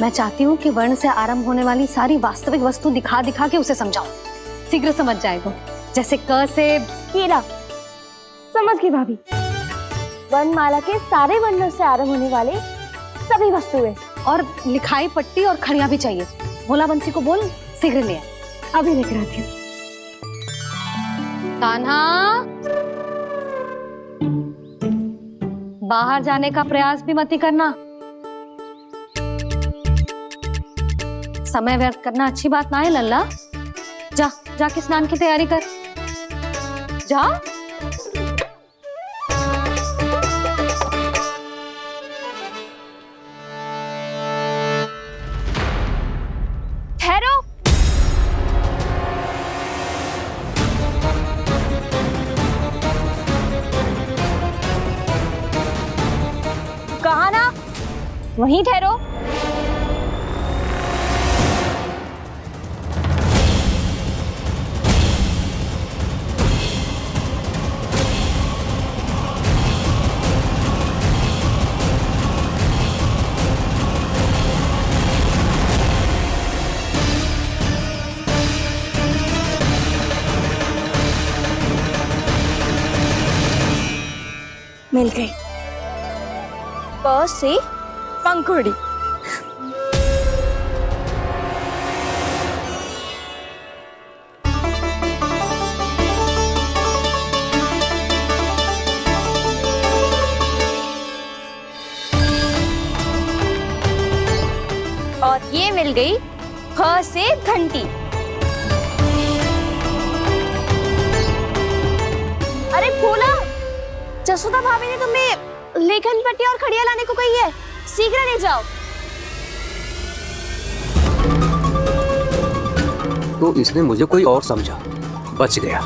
मैं चाहती हूँ कि वर्ण से आरंभ होने वाली सारी वास्तविक वस्तु दिखा दिखा के उसे समझाऊं। शीघ्र समझ जाएगा। जैसे क से कीड़ा। समझ गई भाभी। वर्णमाला के सारे वर्णों से आरंभ होने वाले सभी वस्तुएं। और लिखाई पट्टी और खड़िया भी चाहिए। भोला बंसी को बोल शीघ्र ले आए। अभी लेकर आती हूँ। कान्हा, बाहर जाने का प्रयास भी मत ही करना। समय व्यर्थ करना अच्छी बात ना है लल्ला। जा, जाके स्नान की तैयारी कर। जा। ठहरो। कहा ना, वहीं ठहरो। मिल गई। प से पंखुड़ी। और ये मिल गई ख से घंटी। अरे फूला, जसोदा भाभी ने तुम्हें लेखन पट्टी और खड़िया लाने को कही है, शीघ्र ले जाओ। तो इसने मुझे कोई और समझा, बच गया।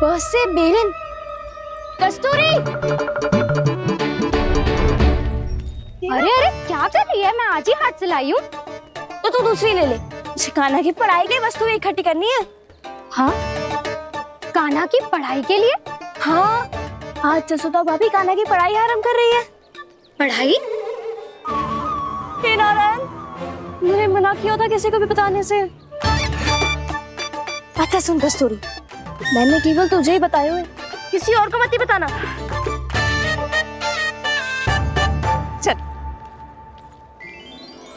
बस से बेलन। कस्तूरी। अरे अरे क्या कर रही है? मैं आज ही हाथ से लाई हूँ। तो तू दूसरी ले ले। कान्हा की पढ़ाई की वस्तुएं इकट्ठी करनी है। हाँ, कान्हा की पढ़ाई के लिए? हाँ, आज जसोदा भाभी कान्हा की पढ़ाई आरंभ कर रही है। पढ़ाई? हे नारायण, मैंने मना किया था किसी को भी बताने से। अच्छा सुन कस्तूरी, मैंने केवल तुझे ही बताए हुए, किसी और को मत ही बताना।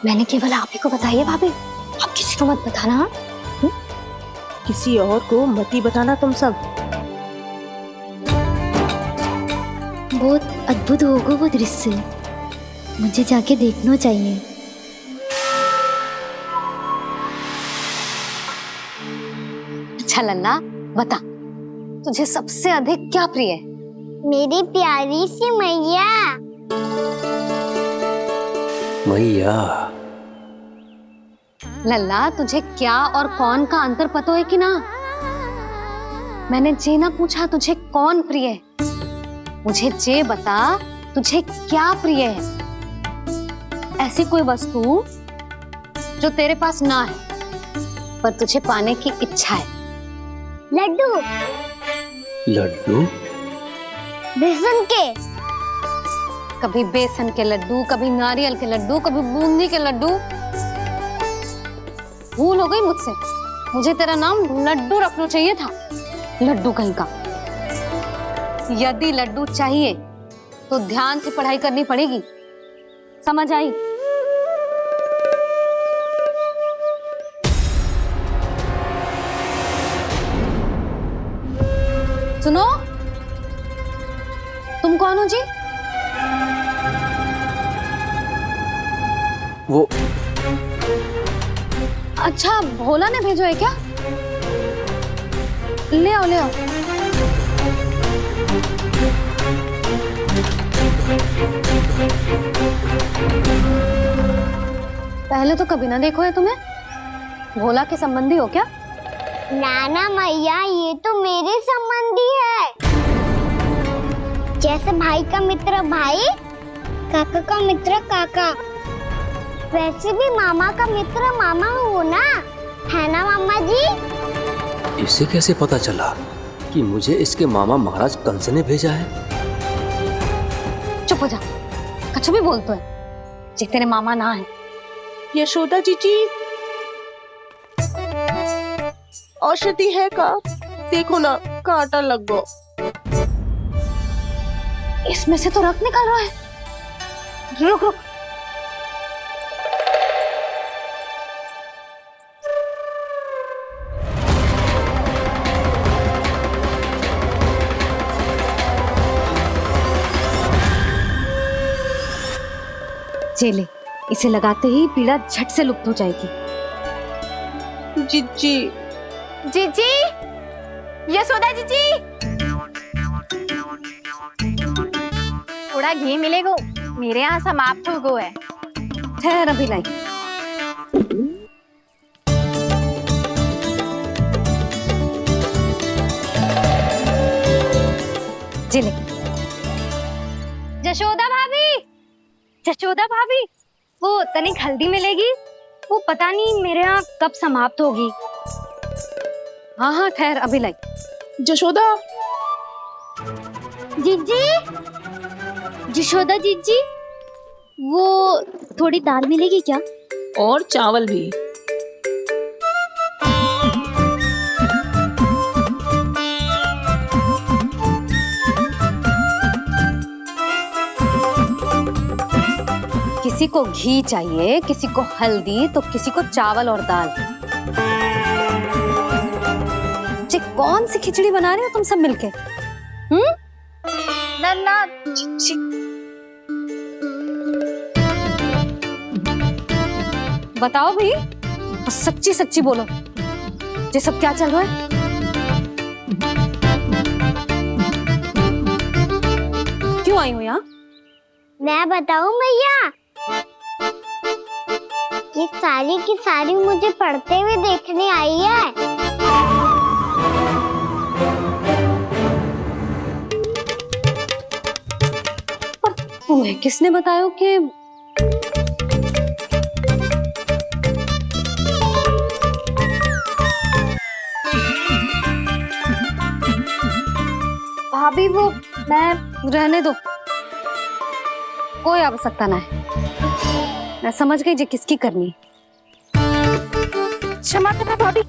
मैंने केवल आप ही को बताई है भाभी, आप किसी को मत बताना। हाँ? किसी और को मत ही बताना तुम सब। बहुत अद्भुत होगा वो दृश्य, मुझे जाके देखना चाहिए। अच्छा लल्ला, बता तुझे सबसे अधिक क्या प्रिय है? मेरी प्यारी सी मैया। मैया। लल्ला, तुझे क्या और कौन का अंतर पता है कि ना? मैंने जे ना पूछा तुझे कौन प्रिय है, मुझे जे बता तुझे क्या प्रिय है। ऐसी कोई वस्तु जो तेरे पास ना है पर तुझे पाने की इच्छा है। लड्डू। लड्डू? बेसन के। कभी बेसन के लड्डू, कभी नारियल के लड्डू, कभी बूंदी के लड्डू। भूल हो गई मुझसे, मुझे तेरा नाम लड्डू रखना चाहिए था। लड्डू कहीं का। यदि लड्डू चाहिए तो ध्यान से पढ़ाई करनी पड़ेगी, समझ आई? सुनो, तुम कौन हो जी? वो अच्छा, भोला ने भेजो है क्या? ले आओ ले आओ। पहले तो कभी ना देखो है तुम्हें। भोला के संबंधी हो क्या? नाना मैया, ये तो मेरे संबंधी है। जैसे भाई का मित्र भाई, काका का मित्र काका, वैसे भी मामा का मित्र मामा हो ना, है ना मामा जी? इसे कैसे पता चला कि मुझे इसके मामा महाराज कंस ने भेजा है? चुप हो जा, कछु भी बोलते है जे तेरे मामा ना है। यशोदा जीजी, औषधि है का? देखो ना, कांटा लग गो। इसमें से तो रक्त निकल रहा है। रुक रुक। चले, इसे लगाते ही पीड़ा झट से लुप्त हो जाएगी। जीजी, जीजी, यशोदा जीजी, थोड़ा घी मिलेगा? मेरे यहाँ समाप्त हो गया है। ठहर अभी लाई। जिले। जशोदा भाभी, जशोदा भाभी, वो तनिक हल्दी मिलेगी? वो पता नहीं मेरे यहाँ कब समाप्त होगी। हाँ हाँ ठहर अभी लाई। जशोदा। जीजी, जशोदा जीजी, वो थोड़ी दाल मिलेगी क्या? और चावल भी। किसी को घी चाहिए, किसी को हल्दी, तो किसी को चावल और दाल। जे कौन सी खिचड़ी बना रहे हो तुम सब मिलके? नन्ना, बताओ भाई, सच्ची सच्ची बोलो, ये सब क्या चल रहा है? क्यों आई हो यहाँ? मैं बताऊं भैया, ये सारी की सारी मुझे पढ़ते हुए देखने आई है। पर तुम्हें किसने बताया कि भाभी वो मैं रहने दो, कोई आवश्यकता ना है। मैं समझ गई जे किसकी करनी। क्षमा करना भाभी,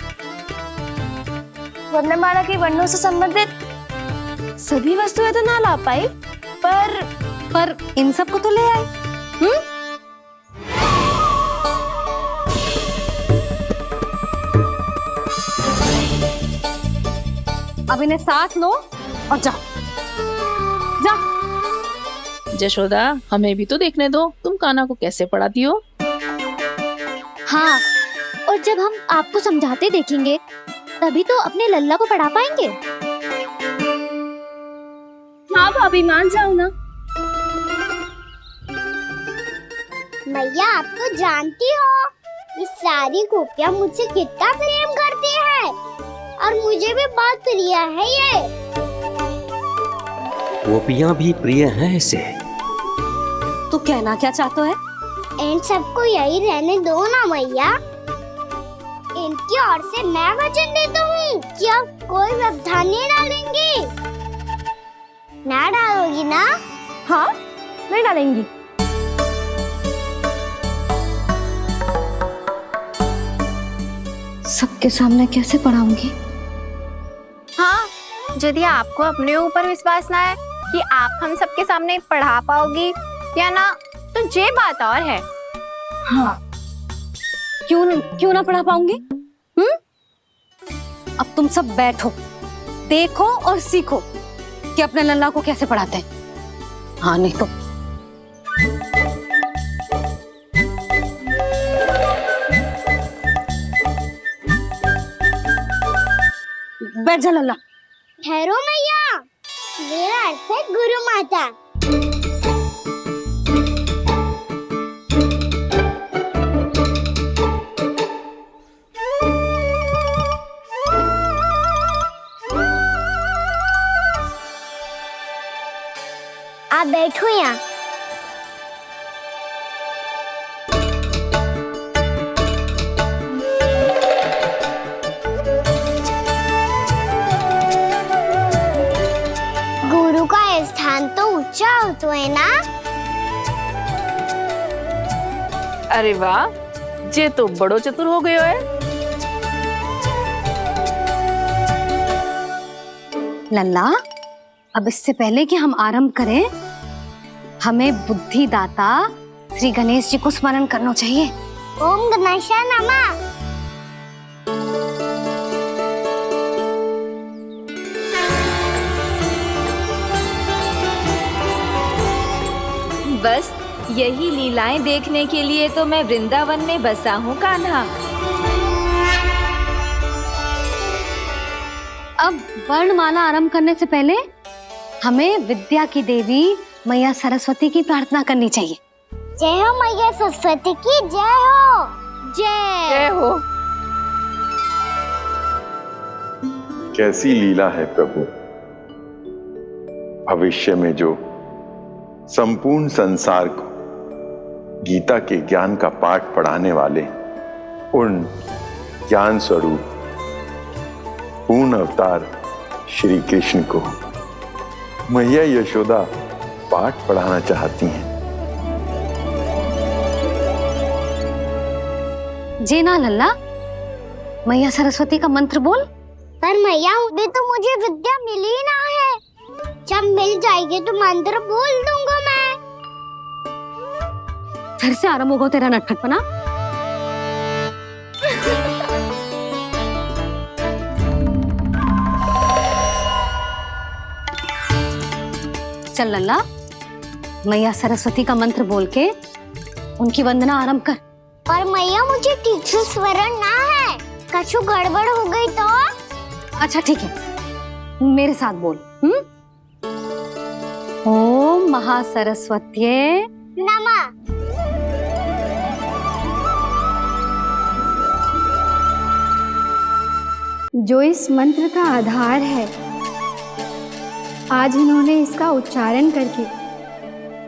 वर्णमाला के वर्णों से संबंधित सभी वस्तुएं तो ना ला पाई, पर इन सब को तो ले आए। अब इन्हें साथ लो और जाओ। जा। जशोदा, हमें भी तो देखने दो तुम कान्हा को कैसे पढ़ाती हो। हाँ, और जब हम आपको समझाते देखेंगे तभी तो अपने लल्ला को पढ़ा पाएंगे। हाँ भाभी, मान जाओ ना। मैया, आप तो जानती हो ये सारी गोपियाँ मुझसे कितना प्रेम करती है और मुझे भी बहुत प्रिय है ये। गोपियाँ भी प्रिय हैं इसे। तू कहना क्या चाहता है? इन सबको यही रहने दो ना मैया। इनकी ओर से मैं वचन देता हूँ कि अब कोई व्यवधान नहीं डालेंगी। ना डालोगी ना? हाँ, नहीं डालेंगी। सबके सामने कैसे पढ़ाऊंगी? हाँ, यदि आपको अपने ऊपर विश्वास ना है कि आप हम सबके सामने पढ़ा पाओगी या ना, तो ये बात और है। हाँ, क्यों ना पढ़ा पाऊंगी? अब तुम सब बैठो, देखो और सीखो कि अपने लल्ला को कैसे पढ़ाते हैं। हाँ, नहीं तो बैठ जा लल्ला। ठहरो मैया, मेरा अर्थ है गुरु माता। आप बैठो यहाँ। गुरु का स्थान तो ऊंचा होता है ना? अरे वाह, जे तो बड़ो चतुर हो गयो है। लल्ला, अब इससे पहले कि हम आरंभ करें, हमें बुद्धिदाता श्री गणेश जी को स्मरण करना चाहिए। ओम गणेशाय नमः। बस यही लीलाएं देखने के लिए तो मैं वृंदावन में बसा हूँ कान्हा। अब वर्णमाला आरंभ करने से पहले हमें विद्या की देवी मैया सरस्वती की प्रार्थना करनी चाहिए। जय हो मैया सरस्वती की जय हो। जय हो। कैसी लीला है प्रभु। भविष्य में जो संपूर्ण संसार को गीता के ज्ञान का पाठ पढ़ाने वाले उन ज्ञान स्वरूप पूर्ण अवतार श्री कृष्ण को मैया यशोदा पाठ पढ़ाना चाहती हैं। जी ना लल्ला, मैया सरस्वती का मंत्र बोल। पर मैया, अभी तो मुझे विद्या मिली ना है। जब मिल जाएगी तो मंत्र बोल दूंगा मैं। फिर से आरंभ होगा तेरा नटखटपना। चल लल्ला, मैया सरस्वती का मंत्र बोल के उनकी वंदना आरंभ कर। पर मैया, मुझे ठीक से स्मरण ना है। कछु गड़बड़ हो गई तो? अच्छा ठीक है, मेरे साथ बोल। ओम महासरस्वत्यै नमः। जो इस मंत्र का आधार है, आज इन्होंने इसका उच्चारण करके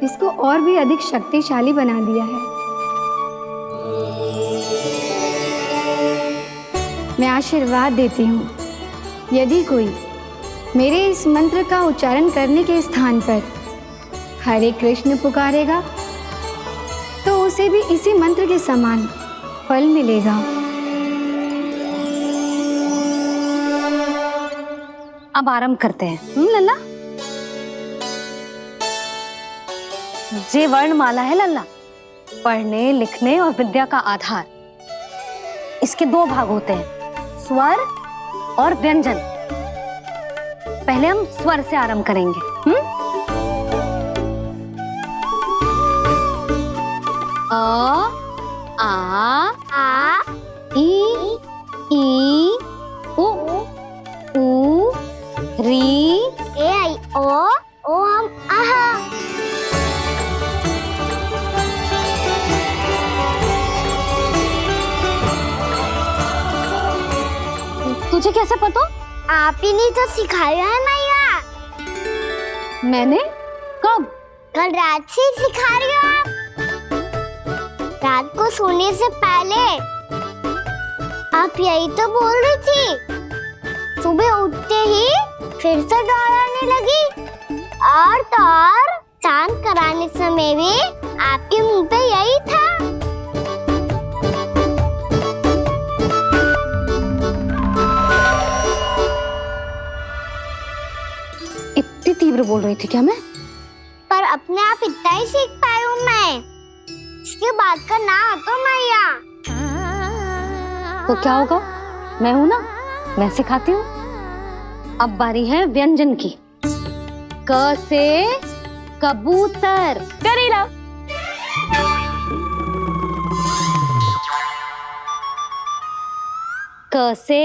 इसको और भी अधिक शक्तिशाली बना दिया है। मैं आशीर्वाद देती हूँ, यदि कोई मेरे इस मंत्र का उच्चारण करने के स्थान पर हरे कृष्ण पुकारेगा तो उसे भी इसी मंत्र के समान फल मिलेगा। अब आरंभ करते हैं। लल्ला, जे वर्णमाला है लल्ला, पढ़ने लिखने और विद्या का आधार। इसके दो भाग होते हैं, स्वर और व्यंजन। पहले हम स्वर से आरंभ करेंगे। अ, आ, ई, उ, री, ए आई ओ हम आहा। तुझे कैसे पता? आप ही नहीं तो सिखाया है मैया। मैंने? कब? कल रात से सिखा रही हो आप। रात को सोने से पहले आप यही तो बोल रही थी। सुबह उठते ही फिर से डराने लगी, और तो और स्नान कराने समय भी आपके मुंह पे यही था। इतनी तीव्र बोल रही थी क्या मैं? पर अपने आप इतना ही सीख पाई हूँ मैं। इसके बाद का ना तो मैया। तो क्या होगा? मैं हूं ना, मैं सिखाती हूँ। अब बारी है व्यंजन की। क से कबूतर। करेला। क से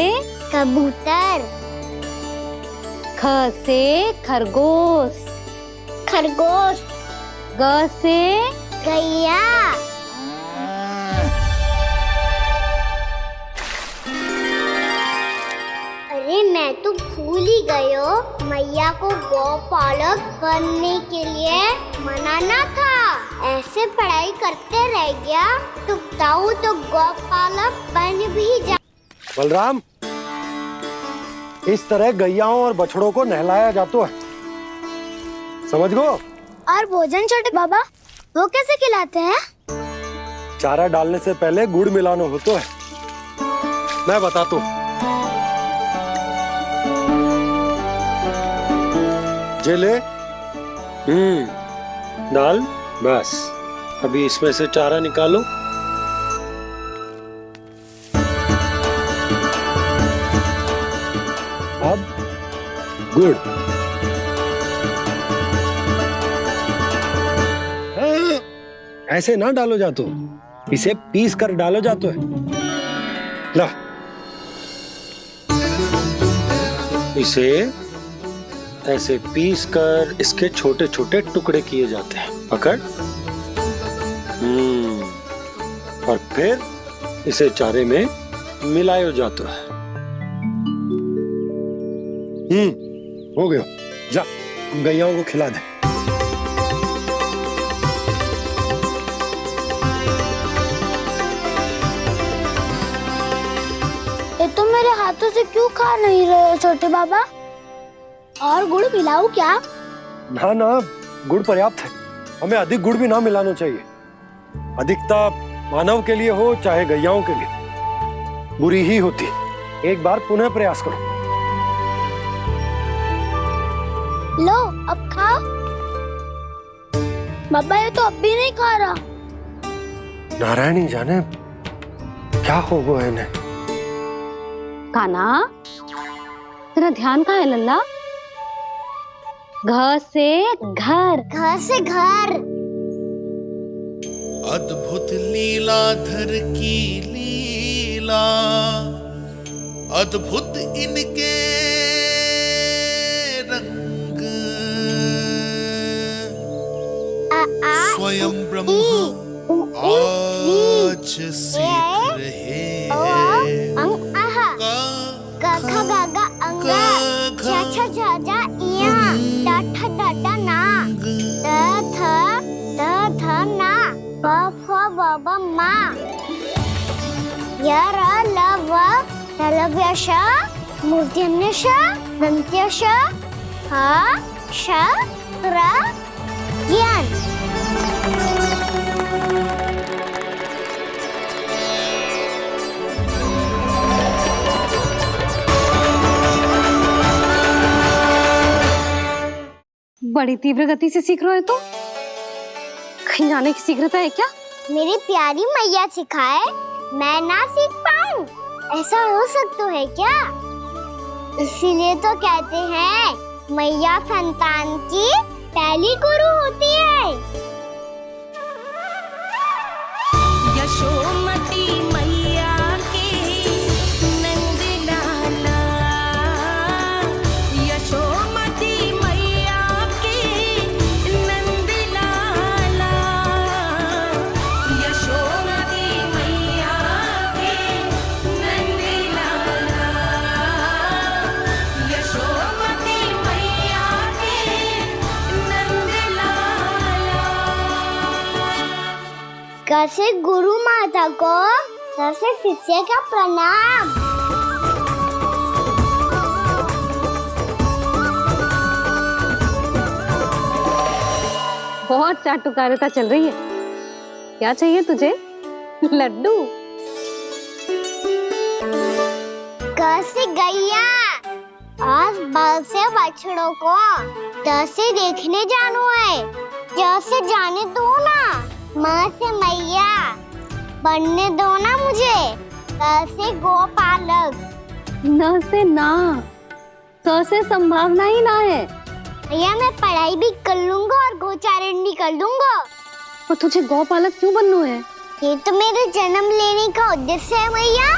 कबूतर। ख से खरगोश। खरगोश। ग से गैया। अरे मैं तो भूल ही गई हूँ, मैया को गौपालक बनने के लिए मनाना था। ऐसे पढ़ाई करते रह गया तो ताऊ तो गौपालक बन भी जा। बलराम, इस तरह गैयाओं और बछड़ों को नहलाया जाता है, समझ गो? और भोजन छोटे बाबा वो कैसे खिलाते हैं? चारा डालने से पहले गुड़ मिलाना होता है, मैं बताता हूँ। जे ले, डाल, बस। अभी इसमें से चारा निकालो। अब गुड़। ऐसे ना डालो जातो, इसे पीस कर डालो जातो है। ला, इसे ऐसे पीस कर इसके छोटे छोटे टुकड़े किए जाते हैं। पकड़। और फिर इसे चारे में मिलाया जाता है। हो गया, जा गैयाओं को खिला दे। ये तो मेरे हाथों से क्यों खा नहीं रहे हो छोटे बाबा? और गुड़ मिलाऊं क्या? ना ना, गुड़ पर्याप्त है। हमें अधिक गुड़ भी ना मिलाना चाहिए। अधिकता मानव के लिए हो चाहे गैयाओं के लिए बुरी ही होती। एक बार पुनः प्रयास करो। लो अब खाओ। बाबा ये तो अब भी नहीं खा रहा। नारायणी जाने क्या हो गया इन्हें। कान्हा, तेरा ध्यान कहाँ है लल्ला? घ से घर। घर से घर। अद्भुत लीलाधर की लीला, अद्भुत इनके रंग, स्वयं ब्रह्म आज सीख रहे हैं। गा अंगा, छा छा जा इया, टा टा ना, ध ना, फ ब मा, य र ल व लव्य श, मूर्धन्य श, दन्त्य श, ह श र ज्ञान। बड़ी तीव्र गति से सीख रहे हो तो कहीं जाने की शीघ्रता है क्या? मेरी प्यारी मैया सिखाए, मैं ना सीख पाऊं, ऐसा हो सकता है क्या? इसीलिए तो कहते हैं मैया संतान की पहली गुरु होती है। यशोमती मैया के नंद लाला, यशोमती मैया के नंद लाला, यशोमती मैया के नंद लाला, यशोमती मैया के नंद लाला। कैसे गुरु माता को कैसे शिष्य का प्रणाम। बहुत चाटुकारिता चल रही है। क्या चाहिए तुझे? लड्डू? कैसे गैया आज बल से बछड़ों को कैसे देखने जानो है। जैसे जाने दो ना, माँ से मैया बनने दो ना मुझे। कैसे गोपालक। न से ना, स से संभावना ही ना है। भैया मैं पढ़ाई भी कर लूंगा और गोचारण भी कर दूंगा। और तुझे गौपालक क्यों बनना है? ये तो मेरे जन्म लेने का उद्देश्य है मैया।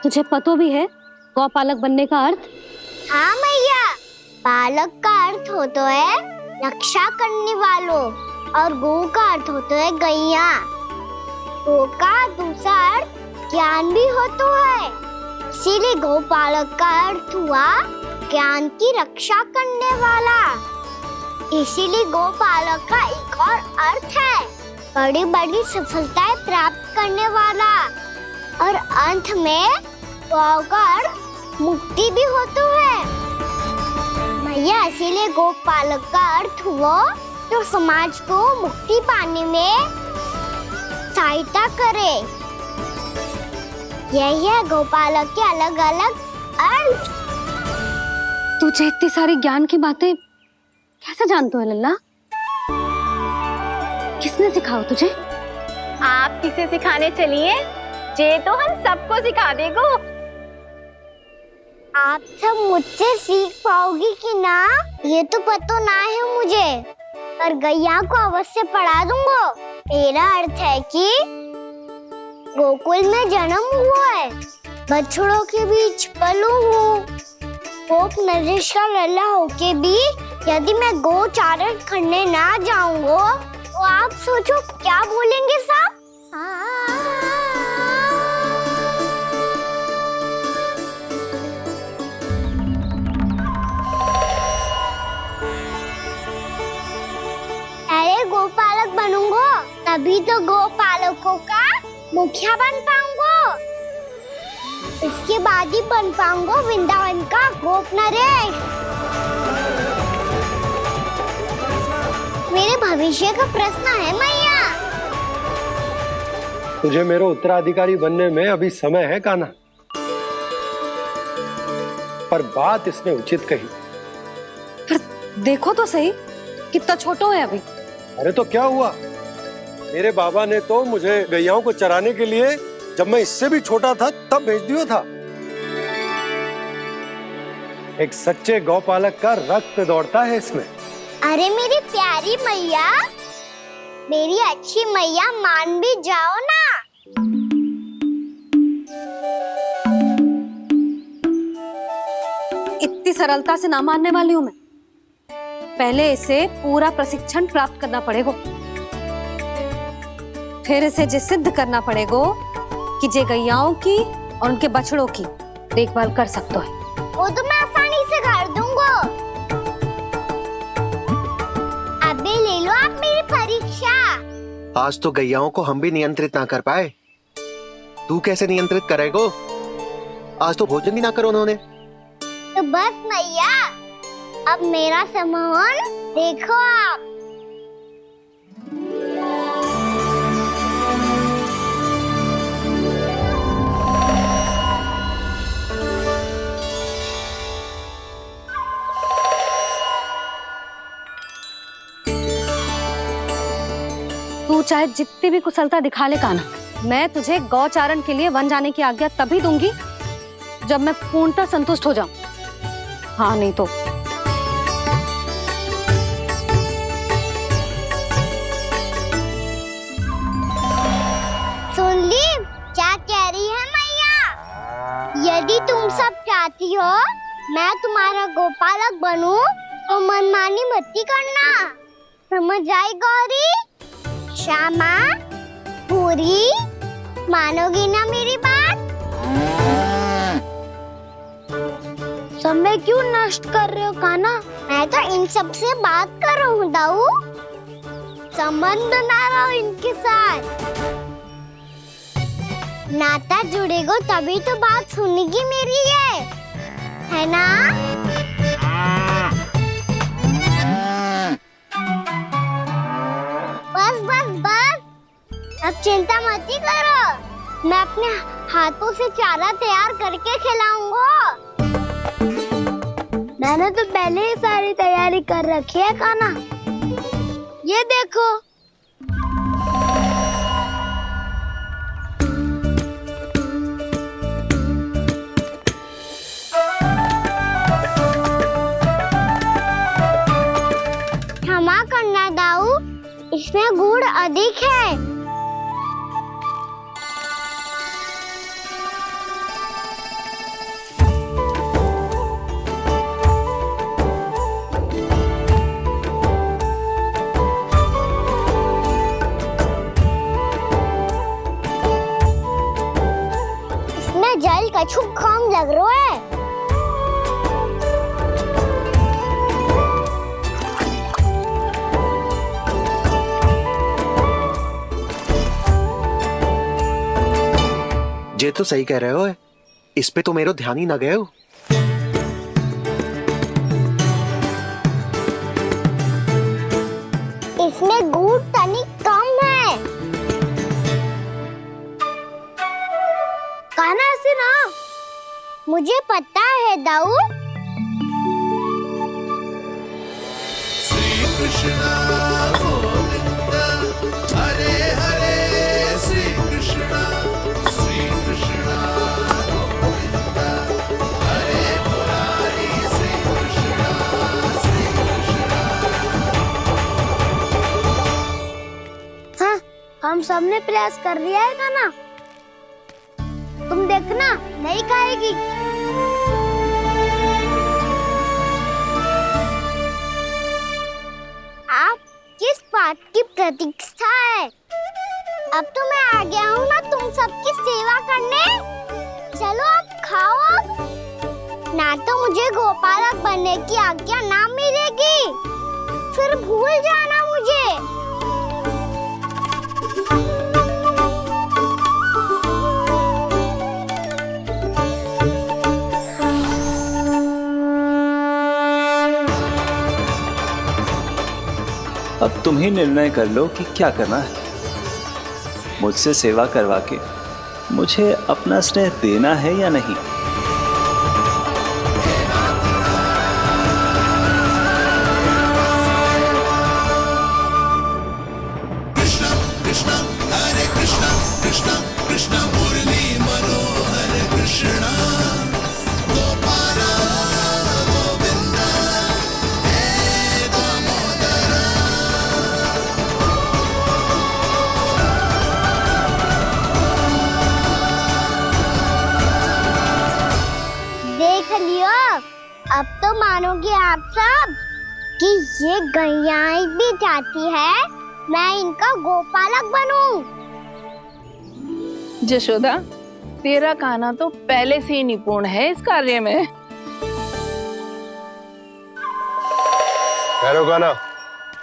तुझे पता भी है गौपालक बनने का अर्थ? हाँ मैया, पालक का अर्थ होता है रक्षा करने वालों और गौ का अर्थ होता है गैया। गौ का दूसरा अर्थ ज्ञान भी होता है, इसीलिए गौपालक का अर्थ हुआ ज्ञान की रक्षा करने वाला। इसीलिए गौपालक का एक और अर्थ है बड़ी बड़ी सफलताएं प्राप्त करने वाला। और अंत में गौ का अर्थ मुक्ति भी होता है मैया। इसीलिए गोपालक का अर्थ हुआ जो समाज को मुक्ति पाने में सहायता करे। यही है गोपालक के अलग अलग अर्थ। तुझे इतनी सारी ज्ञान की बातें कैसे जानते हो लल्ला? किसने सिखाओ तुझे? आप किसे सिखाने चलिए? जे तो हम सबको सिखा देगो। आप सब मुझसे सीख पाओगी कि ना ये तो पता ना है मुझे, पर गैया को अवश्य पढ़ा दूंगा। मेरा अर्थ है कि गोकुल में जन्म हुआ है, बछड़ों के बीच पलू हूँ। गोप नरेश का लल्ला होके भी यदि मैं गोचारण करने ना जाऊंगा तो आप सोचो क्या बोलेंगे साहब? अरे गोपालक बनूंगा तभी तो गोपालकों का मुखिया बन पाऊंगा। इसके बाद ही बन पाऊंगा वृंदावन का गोप नरेश। मेरे भविष्य का प्रश्न है मैया। तुझे मेरा उत्तराधिकारी बनने में अभी समय है कान्हा, पर बात इसने उचित कही। पर देखो तो सही कितना छोटो है अभी। अरे तो क्या हुआ, मेरे बाबा ने तो मुझे गैयाओं को चराने के लिए जब मैं इससे भी छोटा था तब भेज दिया था। एक सच्चे गौपालक का रक्त दौड़ता है इसमें। अरे मेरी प्यारी मैया, मेरी अच्छी मैया, मान भी जाओ ना। इतनी सरलता से ना मानने वाली हूं मैं। पहले इसे पूरा प्रशिक्षण प्राप्त करना पड़ेगा, फिर इसे जे सिद्ध करना पड़ेगा कि जे गैयाओं की और उनके बछड़ों की देखभाल कर सकते है। वो तो मैं आसानी से कर दूंगा। अबे ले लो आप मेरी परीक्षा। आज तो गैयाओं को हम भी नियंत्रित ना कर पाए, तू कैसे नियंत्रित करेगो? आज तो भोजन भी ना करो उन्होंने। तो बस मैया, अब मेरा सम्मान देखो आप। तू चाहे जितनी भी कुशलता दिखा ले कान्हा, मैं तुझे गौचारण के लिए वन जाने की आज्ञा तभी दूंगी जब मैं पूर्णतः संतुष्ट हो जाऊं। हाँ नहीं तो सुन ली क्या कह रही है मैया? यदि तुम सब चाहती हो मैं तुम्हारा गोपालक बनूं तो मनमानी मत करना, समझ आई गौरी? श्यामा, पूरी, मानोगी ना मेरी बात? समय क्यों नष्ट कर रहे हो कान्हा? मैं तो इन सब से बात कर रहा हूँ दाऊ, संबंध बना रहा हूँ इनके साथ। नाता जुड़ेगा तभी तो बात सुनेगी मेरी है ना? बस बस बस, अब चिंता मत ही करो, मैं अपने हाथों से चारा तैयार करके खिलाऊंगा। मैंने तो पहले ही सारी तैयारी कर रखी है कान्हा, ये देखो। क्षमा करना दाऊ, इसमें गुड़ अधिक है। इसमें जल कछु कम लग रहा है। ये तो सही कह रहे हो, इस पे तो मेरे ध्यान ही ना गए हो। इसमें गुड़ तनिक कम है। कान्हा से ना, मुझे पता है दाऊ। श्री कृष्ण गोविंद हरे हरे, श्री कृष्ण गोविंद हरे मुरारी, श्री कृष्ण हाँ, हम सबने प्रयास कर लिया है कान्हा, तुम देखना नहीं खाएगी। आप किस बात की प्रतीक्षा है? अब तो मैं आ गया हूँ ना तुम सबकी सेवा करने, चलो आप खाओ अब। ना तो मुझे गोपालक बनने की आज्ञा ना मिलेगी, फिर भूल जाना मुझे। अब तुम ही निर्णय कर लो कि क्या करना है। मुझसे सेवा करवा के मुझे अपना स्नेह देना है या नहीं। कृष्ण कृष्ण हरे कृष्ण कृष्ण कृष्ण मुरली मनोहर कृष्ण गोपाल गोविंद हे दामोदर। देख लियो, अब तो मानोगे आप सब कि ये गैयाएं भी चाहती है मैं इनका गोपालक बनूं। जशोदा, तेरा कान्हा तो पहले से ही निपुण है इस कार्य में। खैर गाना,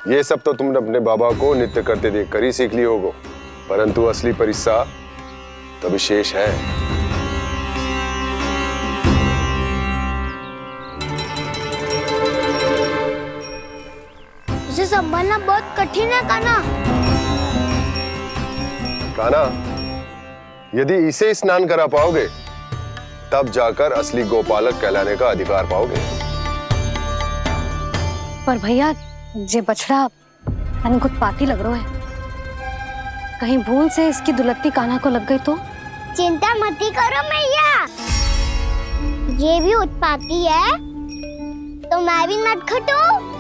ये सब तो तुमने अपने बाबा को नृत्य करते देख कर ही सीख ली होगो, परंतु असली परिस्सा तो विशेष है। इसे संभालना बहुत कठिन है कान्हा। कान्हा, यदि इसे स्नान करा पाओगे तब जाकर असली गोपालक कहलाने का अधिकार पाओगे। पर भैया, ये बछड़ा कुछ पाती लग रहा है। कहीं भूल से इसकी दुलत्ती कान्हा को लग गई तो? चिंता मत करो मैया, ये भी उत्पाती है तो मैं भी नटखट हूँ।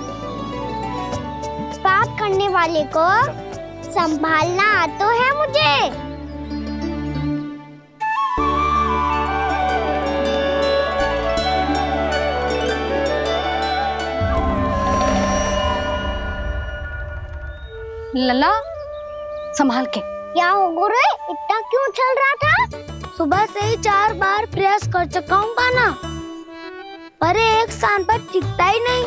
पाप करने वाले को संभालना आता है मुझे। लला संभाल के। क्या हो गुरु, इतना क्यों चल रहा था? सुबह से ही 4 बार प्रयास कर चुका हूँ पाना, पर एक स्थान पर टिकता ही नहीं।